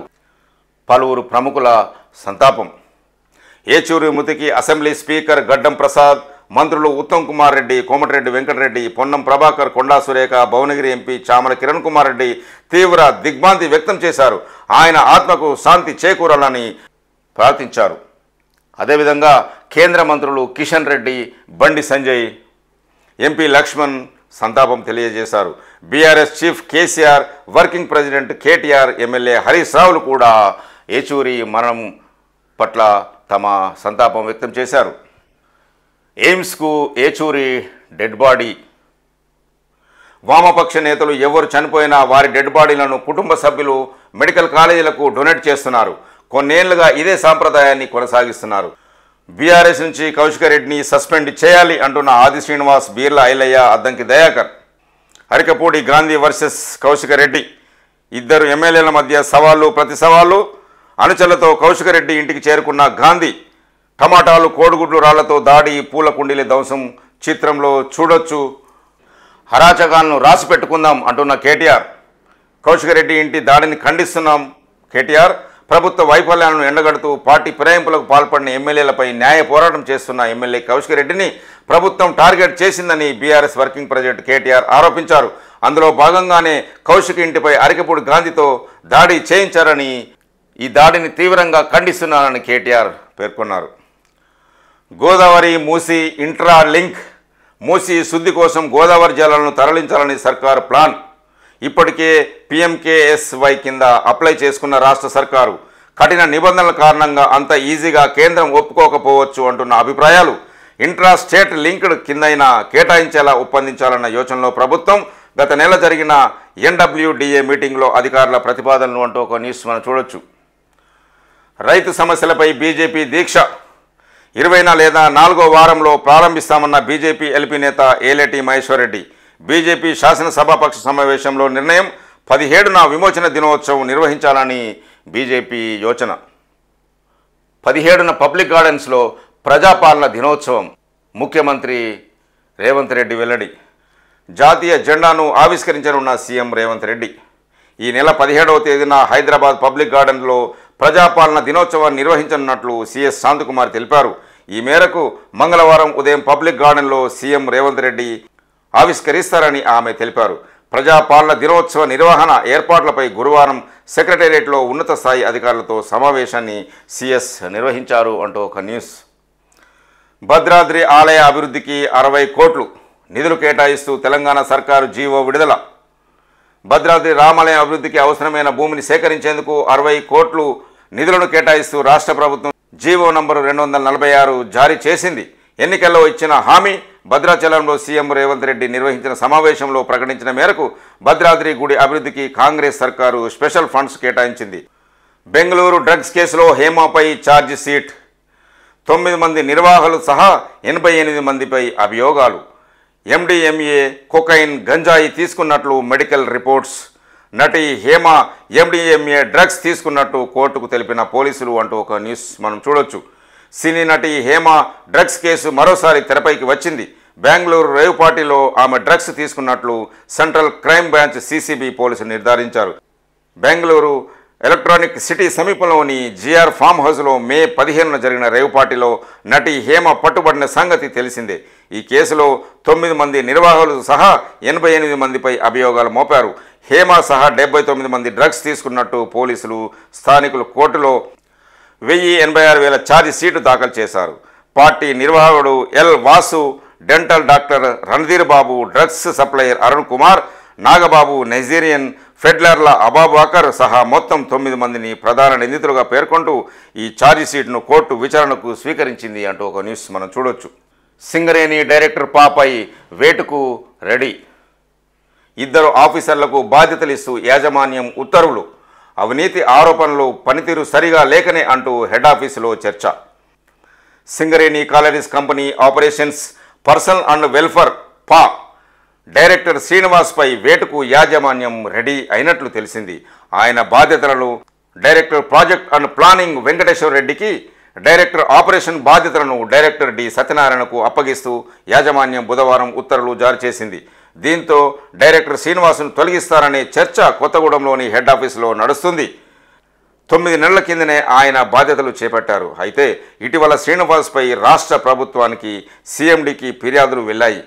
పలువురు ప్రముఖుల సంతాపం. ఏచూరి మృతికి అసెంబ్లీ స్పీకర్ గడ్డం ప్రసాద్, మంత్రులు ఉత్తమ్ కుమార్ రెడ్డి, కోమటిరెడ్డి వెంకటరెడ్డి, పొన్నం ప్రభాకర్, కొండా సురేఖ, భువనగిరి ఎంపీ చామల కిరణ్ కుమార్ రెడ్డి తీవ్ర దిగ్భ్రాంతి వ్యక్తం చేశారు. ఆయన ఆత్మకు శాంతి చేకూరాలని ప్రార్థించారు. అదేవిధంగా కేంద్ర మంత్రులు కిషన్ రెడ్డి, బండి సంజయ్, ఎంపీ లక్ష్మణ్ సంతాపం తెలియజేశారు. BRS chief KCR, working president KTR, MLA Harish రావులు కూడా ఏచూరి మరణం పట్ల తమ సంతాపం వ్యక్తం చేశారు. ఎయిమ్స్కు ఏచూరి డెడ్ బాడీ. వామపక్ష నేతలు ఎవరు చనిపోయినా వారి డెడ్ బాడీలను కుటుంబ సభ్యులు మెడికల్ కాలేజీలకు డొనేట్ చేస్తున్నారు. కొన్నేళ్లుగా ఇదే సాంప్రదాయాన్ని కొనసాగిస్తున్నారు. బీఆర్ఎస్ నుంచి కౌశిక్ రెడ్డిని సస్పెండ్ చేయాలి అంటున్న ఆది శ్రీనివాస్, బీర్ల ఐలయ్య, అద్దంకి దయాకర్. అరికపూడి గాంధీ వర్సెస్ కౌశిక్ రెడ్డి. ఇద్దరు ఎమ్మెల్యేల మధ్య సవాళ్లు ప్రతి సవాళ్లు. అనుచరులతో కౌశిక్ రెడ్డి ఇంటికి చేరుకున్న గాంధీ. టమాటాలు, కోడిగుడ్లు రాళ్లతో దాడి, పూల కుండీల ధ్వంసం చిత్రంలో చూడొచ్చు. హరాచకాలను రాసి పెట్టుకుందాం అంటున్న కేటీఆర్. కౌశిక్ రెడ్డి ఇంటి దాడిని ఖండిస్తున్నాం కేటీఆర్. ప్రభుత్వ వైఫల్యాలను ఎండగడుతూ పార్టీ ఫిరాయింపులకు పాల్పడిన ఎమ్మెల్యేలపై న్యాయ పోరాటం చేస్తున్న ఎమ్మెల్యే కౌశిక్ రెడ్డిని ప్రభుత్వం టార్గెట్ చేసిందని బీఆర్ఎస్ వర్కింగ్ ప్రెసిడెంట్ కేటీఆర్ ఆరోపించారు. అందులో భాగంగానే కౌశిక్ ఇంటిపై అరికపూడి గాంధీతో దాడి చేయించారని, ఈ దాడిని తీవ్రంగా ఖండిస్తున్నానని కేటీఆర్ పేర్కొన్నారు. Godavari Musi intra link. మూసీ శుద్ధి కోసం గోదావరి జలాలను తరలించాలని సర్కారు ప్లాన్. ఇప్పటికే PMKSY కింద అప్లై చేసుకున్న రాష్ట్ర సర్కారు కఠిన నిబంధనల కారణంగా అంత ఈజీగా కేంద్రం ఒప్పుకోకపోవచ్చు అంటున్న అభిప్రాయాలు. ఇంట్రా స్టేట్ లింక్డ్ కిందైనా కేటాయించేలా ఒప్పందించాలన్న యోచనలో ప్రభుత్వం. గత నెల జరిగిన NWDA మీటింగ్లో అధికారుల ప్రతిపాదనలు అంటూ ఒక న్యూస్ మనం చూడొచ్చు. రైతు సమస్యలపై బీజేపీ దీక్ష. 20న లేదా 4వ వారంలో ప్రారంభిస్తామన్న బీజేపీ ఎల్పీ నేత ఏలేటి మహేశ్వర్ రెడ్డి. బీజేపీ శాసనసభాపక్ష సమావేశంలో నిర్ణయం. 17న విమోచన దినోత్సవం నిర్వహించాలని బీజేపీ యోచన. 17న పబ్లిక్ గార్డెన్స్లో ప్రజాపాలన దినోత్సవం. ముఖ్యమంత్రి రేవంత్ రెడ్డి వెల్లడి. జాతీయ జెండాను ఆవిష్కరించనున్న సీఎం రేవంత్ రెడ్డి. ఈ నెల 17వ తేదీన హైదరాబాద్ పబ్లిక్ గార్డెన్లో ప్రజాపాలన దినోత్సవాన్ని నిర్వహించనున్నట్లు సీఎస్ శాంతకుమార్ తెలిపారు. ఈ మేరకు మంగళవారం ఉదయం పబ్లిక్ గార్డెన్లో సీఎం రేవంత్ రెడ్డి ఆవిష్కరిస్తారని ఆమె తెలిపారు. ప్రజాపాలన దినోత్సవ నిర్వహణ ఏర్పాట్లపై గురువారం సెక్రటేరియట్లో ఉన్నత స్థాయి అధికారులతో సమావేశాన్ని సీఎస్ నిర్వహించారు అంటూ ఒక న్యూస్. భద్రాద్రి ఆలయ అభివృద్ధికి 60 కోట్లు నిధులు కేటాయిస్తూ తెలంగాణ సర్కారు జీవో విడుదల. భద్రాద్రి రామాలయం అభివృద్ధికి అవసరమైన భూమిని సేకరించేందుకు 60 కోట్లు నిధులను కేటాయిస్తూ రాష్ట్ర ప్రభుత్వం జీవో నంబరు 246 జారీ చేసింది. ఎన్నికల్లో ఇచ్చిన హామీ. భద్రాచలంలో సీఎం రేవంత్ రెడ్డి నిర్వహించిన సమావేశంలో ప్రకటించిన మేరకు భద్రాద్రి గుడి అభివృద్ధికి కాంగ్రెస్ సర్కారు స్పెషల్ ఫండ్స్ కేటాయించింది. బెంగళూరు డ్రగ్స్ కేసులో హేమపై ఛార్జ్ షీట్. 9 మంది నిర్వాహకులు సహా 88 మందిపై అభియోగాలు. MDMA, కొకైన్, గంజాయి తీసుకున్నట్లు మెడికల్ రిపోర్ట్స్. నటి హేమ MDMA డ్రగ్స్ తీసుకున్నట్టు కోర్టుకు తెలిపిన పోలీసులు అంటూ ఒక న్యూస్ మనం చూడొచ్చు. సినీ నటి హేమ డ్రగ్స్ కేసు మరోసారి తెరపైకి వచ్చింది. బెంగళూరు రేవుపాటిలో ఆమె డ్రగ్స్ తీసుకున్నట్లు సెంట్రల్ క్రైమ్ బ్రాంచ్ CCB పోలీసులు నిర్ధారించారు. బెంగళూరు ఎలక్ట్రానిక్ సిటీ సమీపంలోని GR ఫామ్ హౌస్లో మే 15న జరిగిన రేవుపాటిలో నటి హేమ పట్టుబడిన సంగతి తెలిసిందే. ఈ కేసులో 9 మంది నిర్వాహకులు సహా 88 మందిపై అభియోగాలు మోపారు. హేమ సహా 79 మంది డ్రగ్స్ తీసుకున్నట్టు పోలీసులు, స్థానికులు కోర్టులో 1,086,000 ఛార్జ్ షీటు దాఖలు చేశారు. పార్టీ నిర్వాహకుడు L Vasu, dental doctor Randhir Babu, drugs supplier Arun Kumar, Nagababu, Nigerian ఫెడ్లర్ల అబాబాకర్ సహా మొత్తం 9 మందిని ప్రధాన నిందితులుగా పేర్కొంటూ ఈ ఛార్జ్ షీట్ను కోర్టు విచారణకు స్వీకరించింది అంటూ ఒక న్యూస్ మనం చూడొచ్చు. సింగరేణి డైరెక్టర్ పాపై వేటుకు రెడీ. 2 ఆఫీసర్లకు బాధ్యతలు ఇస్తూ యాజమాన్యం ఉత్తర్వులు. అవినీతి ఆరోపణలు, పనితీరు సరిగా లేకనే అంటూ హెడ్ ఆఫీసులో చర్చ. Singareni collieries company operations, personnel and welfare పా డైరెక్టర్ శ్రీనివాస్పై వేటుకు యాజమాన్యం రెడీ అయినట్లు తెలిసింది. ఆయన బాధ్యతలను director project and planning Venkateswara రెడ్డికి, డైరెక్టర్ ఆపరేషన్ బాధ్యతలను డైరెక్టర్ డి సత్యనారాయణకు అప్పగిస్తూ యాజమాన్యం బుధవారం ఉత్తర్వులు జారీ చేసింది. దీంతో డైరెక్టర్ శ్రీనివాసును తొలగిస్తారనే చర్చ కొత్తగూడెంలోని హెడ్ ఆఫీసులో నడుస్తుంది. 9 నెలల కిందనే ఆయన బాధ్యతలు చేపట్టారు. అయితే ఇటీవల శ్రీనివాస్పై రాష్ట్ర ప్రభుత్వానికి సీఎండీకి ఫిర్యాదులు వెళ్లాయి.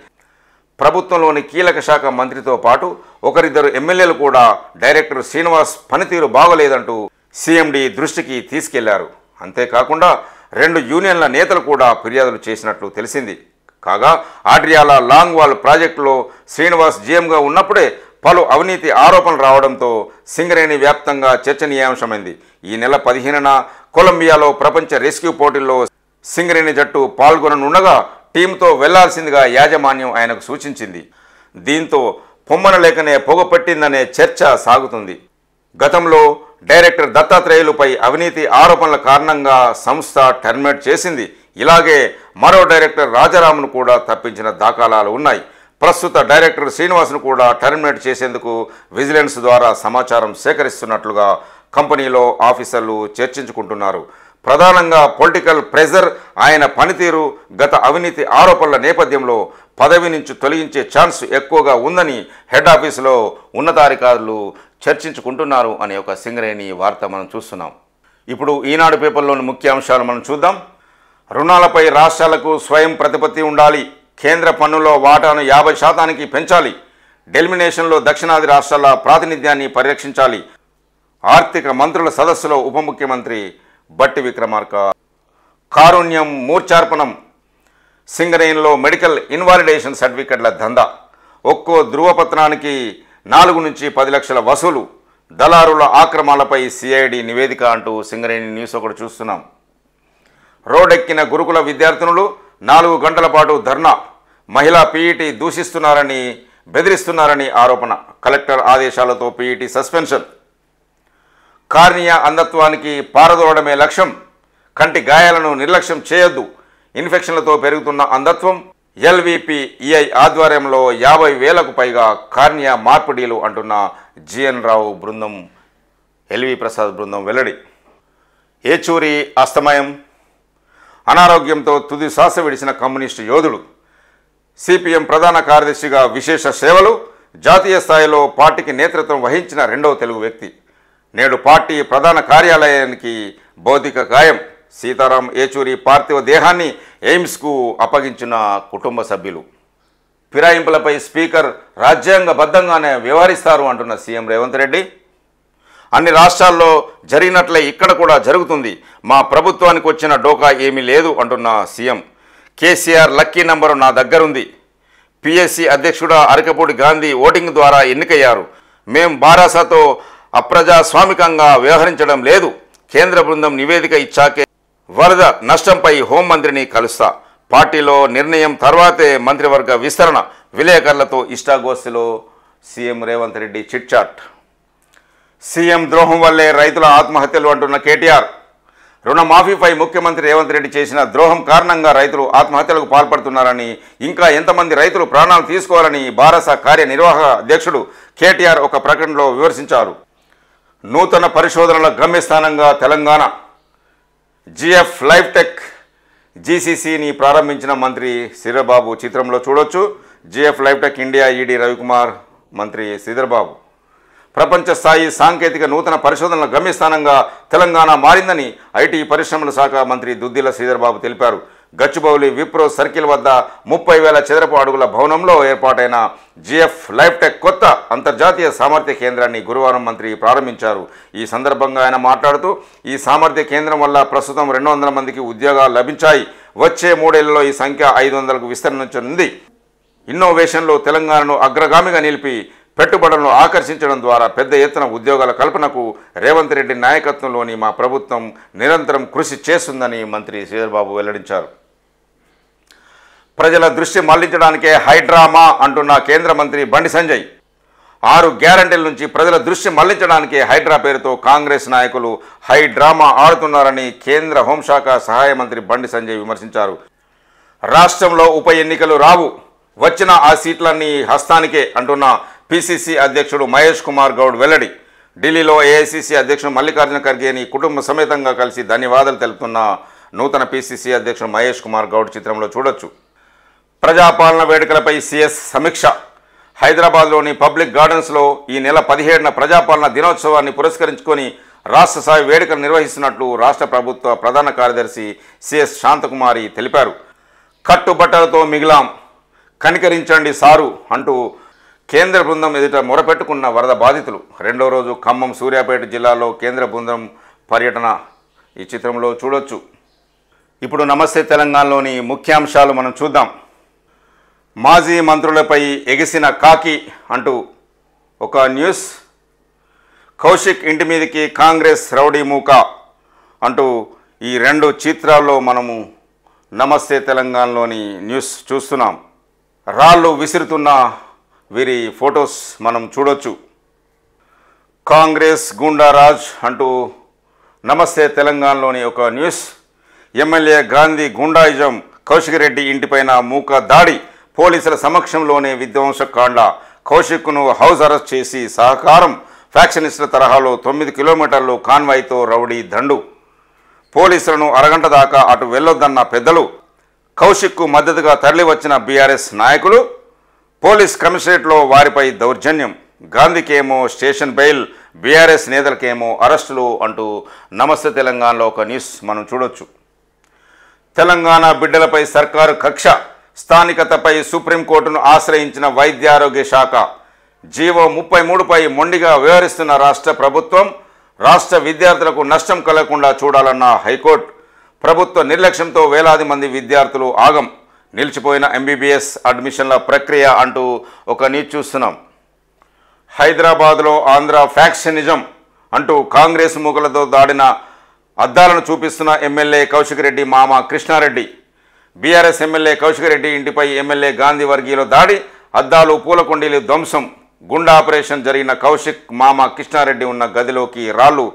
ప్రభుత్వంలోని కీలక శాఖ మంత్రితో పాటు ఒకరిద్దరు ఎమ్మెల్యేలు కూడా డైరెక్టర్ శ్రీనివాస్ పనితీరు బాగోలేదంటూ సీఎండీ దృష్టికి తీసుకెళ్లారు. అంతేకాకుండా 2 యూనియన్ల నేతలు కూడా ఫిర్యాదులు చేసినట్లు తెలిసింది. కాగా ఆడ్రియాల లాంగ్ వాల్ ప్రాజెక్టులో శ్రీనివాస్ జీఎంగా ఉన్నప్పుడే పలు అవినీతి ఆరోపణలు రావడంతో సింగరేణి వ్యాప్తంగా చర్చనీయాంశమైంది. ఈ నెల 15న కొలంబియాలో ప్రపంచ రెస్క్యూ పోటీల్లో సింగరేణి జట్టు పాల్గొననుండగా టీంతో వెళ్లాల్సిందిగా యాజమాన్యం ఆయనకు సూచించింది. దీంతో పొమ్మన లేకనే పొగపెట్టిందనే చర్చ సాగుతుంది. గతంలో డైరెక్టర్ దత్తాత్రేయులుపై అవినీతి ఆరోపణల కారణంగా సంస్థ టర్మినేట్ చేసింది. ఇలాగే మరో డైరెక్టర్ రాజారామును కూడా తప్పించిన దాఖలాలు ఉన్నాయి. ప్రస్తుత డైరెక్టర్ శ్రీనివాస్ను కూడా టర్మినేట్ చేసేందుకు విజిలెన్స్ ద్వారా సమాచారం సేకరిస్తున్నట్లుగా కంపెనీలో ఆఫీసర్లు చర్చించుకుంటున్నారు. ప్రధానంగా పొలిటికల్ ప్రెజర్, ఆయన పనితీరు, గత అవినీతి ఆరోపణల నేపథ్యంలో పదవి నుంచి తొలగించే ఛాన్స్ ఎక్కువగా ఉందని హెడ్ ఆఫీసులో ఉన్నతాధికారులు చర్చించుకుంటున్నారు అనే ఒక సింగరేణి వార్త మనం చూస్తున్నాం. ఇప్పుడు ఈనాడు పేపర్లోని ముఖ్యాంశాలు మనం చూద్దాం. రుణాలపై రాష్ట్రాలకు స్వయం ప్రతిపత్తి ఉండాలి. కేంద్ర పన్నులో వాటాను 50% పెంచాలి. డెలిమినేషన్లో దక్షిణాది రాష్ట్రాల ప్రాతినిధ్యాన్ని పరిరక్షించాలి. ఆర్థిక మంత్రుల సదస్సులో ఉప ముఖ్యమంత్రి బట్టి విక్రమార్క. కారుణ్యం మూర్ఛార్పణం. సింగరేణిలో మెడికల్ ఇన్వాలిడేషన్ సర్టిఫికెట్ల దందా. ఒక్కో ధృవపత్రానికి 4 నుంచి 10 లక్షల వసూలు. దళారుల ఆక్రమణలపై సిఐడి నివేదిక అంటూ సింగరేణి న్యూస్ ఒకటి చూస్తున్నాం. రోడ్డెక్కిన గురుకుల విద్యార్థినులు 4 గంటల పాటు ధర్నా. మహిళా పీఈటీ దూషిస్తున్నారని, బెదిరిస్తున్నారని ఆరోపణ. కలెక్టర్ ఆదేశాలతో పీఈటీ సస్పెన్షన్. కార్నియా అంధత్వానికి పారదోలడమే లక్ష్యం. కంటి గాయాలను నిర్లక్ష్యం చేయొద్దు. ఇన్ఫెక్షన్లతో పెరుగుతున్న అంధత్వం. ఎల్విపిఈఐ ఆధ్వర్యంలో 50,000కు పైగా కార్నియా మార్పిడీలు అంటున్న జిఎన్ రావు బృందం, ఎల్వి ప్రసాద్ బృందం వెల్లడి. ఏచూరి అస్తమయం. అనారోగ్యంతో తుది శ్వాస విడిచిన కమ్యూనిస్టు యోధుడు. సిపిఎం ప్రధాన కార్యదర్శిగా విశేష సేవలు. జాతీయ స్థాయిలో పార్టీకి నేతృత్వం వహించిన 2వ తెలుగు వ్యక్తి. నేడు పార్టీ ప్రధాన కార్యాలయానికి భౌతిక గాయం. సీతారాం ఏచూరి పార్థివ దేహాన్ని ఎయిమ్స్కు అప్పగించిన కుటుంబ సభ్యులు. ఫిరాయింపులపై స్పీకర్ రాజ్యాంగబద్ధంగానే వ్యవహరిస్తారు అంటున్న సీఎం రేవంత్ రెడ్డి. అన్ని రాష్ట్రాల్లో జరిగినట్లే ఇక్కడ కూడా జరుగుతుంది. మా ప్రభుత్వానికి వచ్చిన డోకా ఏమీ లేదు అంటున్న సీఎం. కేసీఆర్ లక్కీ నంబరు నా దగ్గరుంది. పిఎస్సి అధ్యక్షుడు అరకపూడి గాంధీ ఓటింగ్ ద్వారా ఎన్నికయ్యారు. మేం బారాసాతో అప్రజాస్వామికంగా వ్యవహరించడం లేదు. కేంద్ర బృందం నివేదిక ఇచ్చాకే వరద నష్టంపై హోంమంత్రిని కలుస్తా. పార్టీలో నిర్ణయం తర్వాతే మంత్రివర్గ విస్తరణ. విలేకరులతో ఇష్టాగోష్ఠిలో CM Revanth Reddy chitchat. CM ద్రోహం వల్లే రైతుల ఆత్మహత్యలు అంటున్న కేటీఆర్. రుణమాఫీపై ముఖ్యమంత్రి రేవంత్ రెడ్డి చేసిన ద్రోహం కారణంగా రైతులు ఆత్మహత్యలకు పాల్పడుతున్నారని, ఇంకా ఎంతమంది రైతులు ప్రాణాలు తీసుకోవాలని బారాస కార్యనిర్వాహక అధ్యక్షుడు కేటీఆర్ ఒక ప్రకటనలో విమర్శించారు. నూతన పరిశోధనల గమ్యస్థానంగా తెలంగాణ. జిఎఫ్ లైఫ్ టెక్ జీసీసీని ప్రారంభించిన మంత్రి శ్రీధర్బాబు చిత్రంలో చూడొచ్చు. GF life tech India ED Ravikumar, మంత్రి శ్రీధర్బాబు. ప్రపంచ స్థాయి సాంకేతిక నూతన పరిశోధనల గమ్యస్థానంగా తెలంగాణ మారిందని ఐటీ పరిశ్రమల శాఖ మంత్రి దుద్దిల శ్రీధర్బాబు తెలిపారు. గచ్చిబౌలి విప్రో సర్కిల్ వద్ద 30,000 చదరపు అడుగుల భవనంలో ఏర్పాటైన జిఎఫ్ లైఫ్ టెక్ కొత్త అంతర్జాతీయ సామర్థ్య కేంద్రాన్ని గురువారం మంత్రి ప్రారంభించారు. ఈ సందర్భంగా ఆయన మాట్లాడుతూ, ఈ సామర్థ్య కేంద్రం వల్ల ప్రస్తుతం 200 మందికి ఉద్యోగాలు లభించాయి. వచ్చే 3 ఏళ్లలో ఈ సంఖ్య 500కు విస్తరించనుంది. ఇన్నోవేషన్లో తెలంగాణను అగ్రగామిగా నిలిపి పెట్టుబడులను ఆకర్షించడం ద్వారా పెద్ద ఎత్తున ఉద్యోగాల కల్పనకు రేవంత్ రెడ్డి నాయకత్వంలోని మా ప్రభుత్వం నిరంతరం కృషి చేస్తుందని మంత్రి శ్రీధర్బాబు వెల్లడించారు. ప్రజల దృష్టి మళ్లించడానికే హైడ్రామా అంటున్న కేంద్ర మంత్రి బండి సంజయ్. 6 గ్యారంటీల నుంచి ప్రజల దృష్టి మళ్లించడానికి హైడ్రా పేరుతో కాంగ్రెస్ నాయకులు హైడ్రామా ఆడుతున్నారని కేంద్ర హోంశాఖ సహాయ మంత్రి బండి సంజయ్ విమర్శించారు. రాష్ట్రంలో ఉప ఎన్నికలు రావు, వచ్చిన ఆ సీట్లన్నీ హస్తానికే అంటున్న పిసిసి అధ్యక్షుడు మహేష్ కుమార్ గౌడ్ వెల్లడి. ఢిల్లీలో ఏఐసిసి అధ్యక్షుడు మల్లికార్జున ఖర్గేని కుటుంబ సమేతంగా కలిసి ధన్యవాదాలు తెలుపుతున్న నూతన పిసిసి అధ్యక్షుడు మహేష్ కుమార్ గౌడ్ చిత్రంలో చూడొచ్చు. ప్రజాపాలన వేడుకలపై సిఎస్ సమీక్ష. హైదరాబాద్లోని పబ్లిక్ గార్డెన్స్లో ఈ నెల 17న ప్రజాపాలన దినోత్సవాన్ని పురస్కరించుకొని రాష్ట్ర స్థాయి వేడుకలు నిర్వహిస్తున్నట్లు రాష్ట్ర ప్రభుత్వ ప్రధాన కార్యదర్శి సిఎస్ శాంతకుమారి తెలిపారు. కట్టుబట్టలతో మిగిలాం, కనికరించండి సారు అంటూ కేంద్ర బృందం ఎదుట మొరపెట్టుకున్న వరద బాధితులు. రెండో రోజు ఖమ్మం సూర్యాపేట జిల్లాలో కేంద్ర బృందం పర్యటన ఈ చిత్రంలో చూడొచ్చు. ఇప్పుడు నమస్తే తెలంగాణలోని ముఖ్యాంశాలు మనం చూద్దాం. మాజీ మంత్రులపై ఎగిసిన కాకి అంటూ ఒక న్యూస్. కౌశిక్ ఇంటి మీదకి కాంగ్రెస్ రౌడీ మూక అంటూ ఈ రెండు చిత్రాల్లో మనము నమస్తే తెలంగాణలోని న్యూస్ చూస్తున్నాం. రాళ్ళు విసురుతున్న వీరి ఫొటోస్ మనం చూడొచ్చు. కాంగ్రెస్ గుండారాజ్ అంటూ నమస్తే తెలంగాణలోని ఒక న్యూస్. ఎమ్మెల్యే గాంధీ గుండాయిజం, కౌశిక్ రెడ్డి ఇంటిపైన మూక దాడి, పోలీసుల సమక్షంలోనే విధ్వంసకాండ, కౌశిక్ను హౌస్ అరెస్ట్ చేసి సహకారం, ఫ్యాక్షనిస్టుల తరహాలో 9 కిలోమీటర్లు కాన్వాయ్తో రౌడీ దండు, పోలీసులను అరగంట దాకా అటు వెళ్ళొద్దన్న పెద్దలు, కౌశిక్కు మద్దతుగా తరలివచ్చిన బీఆర్ఎస్ నాయకులు, పోలీస్ కమిషనరేట్లో వారిపై దౌర్జన్యం, గాంధీకేమో స్టేషన్ బెయిల్, బీఆర్ఎస్ నేతలకేమో అరెస్టులు అంటూ నమస్తే తెలంగాణలో ఒక న్యూస్ మనం చూడొచ్చు. తెలంగాణ బిడ్డలపై సర్కారు కక్ష, స్థానికతపై సుప్రీంకోర్టును ఆశ్రయించిన వైద్యారోగ్య శాఖ, జీవో 33పై మొండిగా వ్యవహరిస్తున్న రాష్ట్ర ప్రభుత్వం, రాష్ట్ర విద్యార్థులకు నష్టం కలగకుండా చూడాలన్న హైకోర్టు, ప్రభుత్వ నిర్లక్ష్యంతో వేలాది మంది విద్యార్థులు ఆగం, నిలిచిపోయిన ఎంబీబీఎస్ అడ్మిషన్ల ప్రక్రియ అంటూ ఒక న్యూస్ చూస్తున్నాం. హైదరాబాద్లో ఆంధ్ర ఫ్యాక్షనిజం అంటూ కాంగ్రెస్ మూకలతో దాడిన అద్దాలను చూపిస్తున్న ఎమ్మెల్యే కౌశిక్ రెడ్డి మామ కృష్ణారెడ్డి. బీఆర్ఎస్ ఎమ్మెల్యే కౌశిక్ రెడ్డి ఇంటిపై ఎమ్మెల్యే గాంధీ వర్గీయుల దాడి, అద్దాలు పూలకొండీలు ధ్వంసం, గుండా ఆపరేషన్ జరిగిన కౌశిక్ మామ కృష్ణారెడ్డి ఉన్న గదిలోకి రాళ్ళు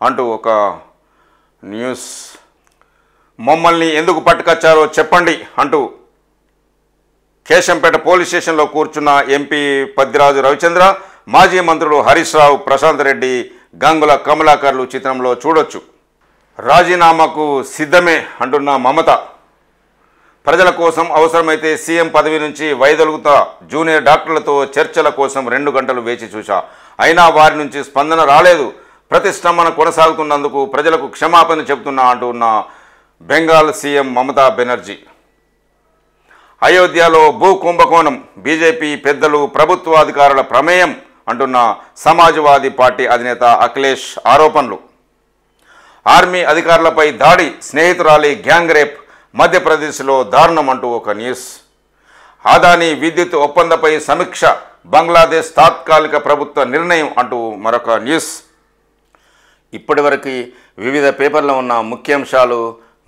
అంటూ ఒక న్యూస్. మమ్మల్ని ఎందుకు పట్టుకొచ్చారో చెప్పండి అంటూ కేశంపేట పోలీస్ స్టేషన్లో కూర్చున్న ఎంపీ పద్దిరాజు రవిచంద్ర, మాజీ మంత్రులు హరీష్ రావు, ప్రశాంత్ రెడ్డి, గంగుల కమలాకర్లు చిత్రంలో చూడొచ్చు. రాజీనామాకు సిద్ధమే అంటున్న మమత, ప్రజల కోసం అవసరమైతే సీఎం పదవి నుంచి వైదొలుగుతా, జూనియర్ డాక్టర్లతో చర్చల కోసం 2 గంటలు వేచి చూశా, అయినా వారి నుంచి స్పందన రాలేదు, ప్రతిష్టంభన కొనసాగుతున్నందుకు ప్రజలకు క్షమాపణ చెబుతున్నా అంటున్న బెంగాల్ సీఎం మమతా బెనర్జీ. అయోధ్యలో భూ కుంభకోణం, బీజేపీ పెద్దలు ప్రభుత్వాధికారుల ప్రమేయం అంటున్న సమాజ్వాదీ పార్టీ అధినేత అఖిలేష్ ఆరోపణలు. ఆర్మీ అధికారులపై దాడి, స్నేహితురాలి గ్యాంగ్ రేప్, మధ్యప్రదేశ్లో దారుణం అంటూ ఒక న్యూస్. ఆదాని విద్యుత్ ఒప్పందంపై సమీక్ష, బంగ్లాదేశ్ తాత్కాలిక ప్రభుత్వ నిర్ణయం అంటూ మరొక న్యూస్. ఇప్పటివరకు వివిధ పేపర్లో ఉన్న ముఖ్యాంశాలు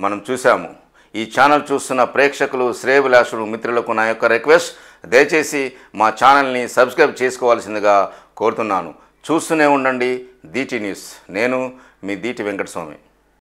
మనం చూసాము. ఈ ఛానల్ చూస్తున్న ప్రేక్షకులు, శ్రేయభిలాషులు, మిత్రులకు నా యొక్క రిక్వెస్ట్, దయచేసి మా ఛానల్ని సబ్స్క్రైబ్ చేసుకోవాల్సిందిగా కోరుతున్నాను. చూస్తూనే ఉండండి దీటి న్యూస్. నేను మీ దీటి వెంకటస్వామి.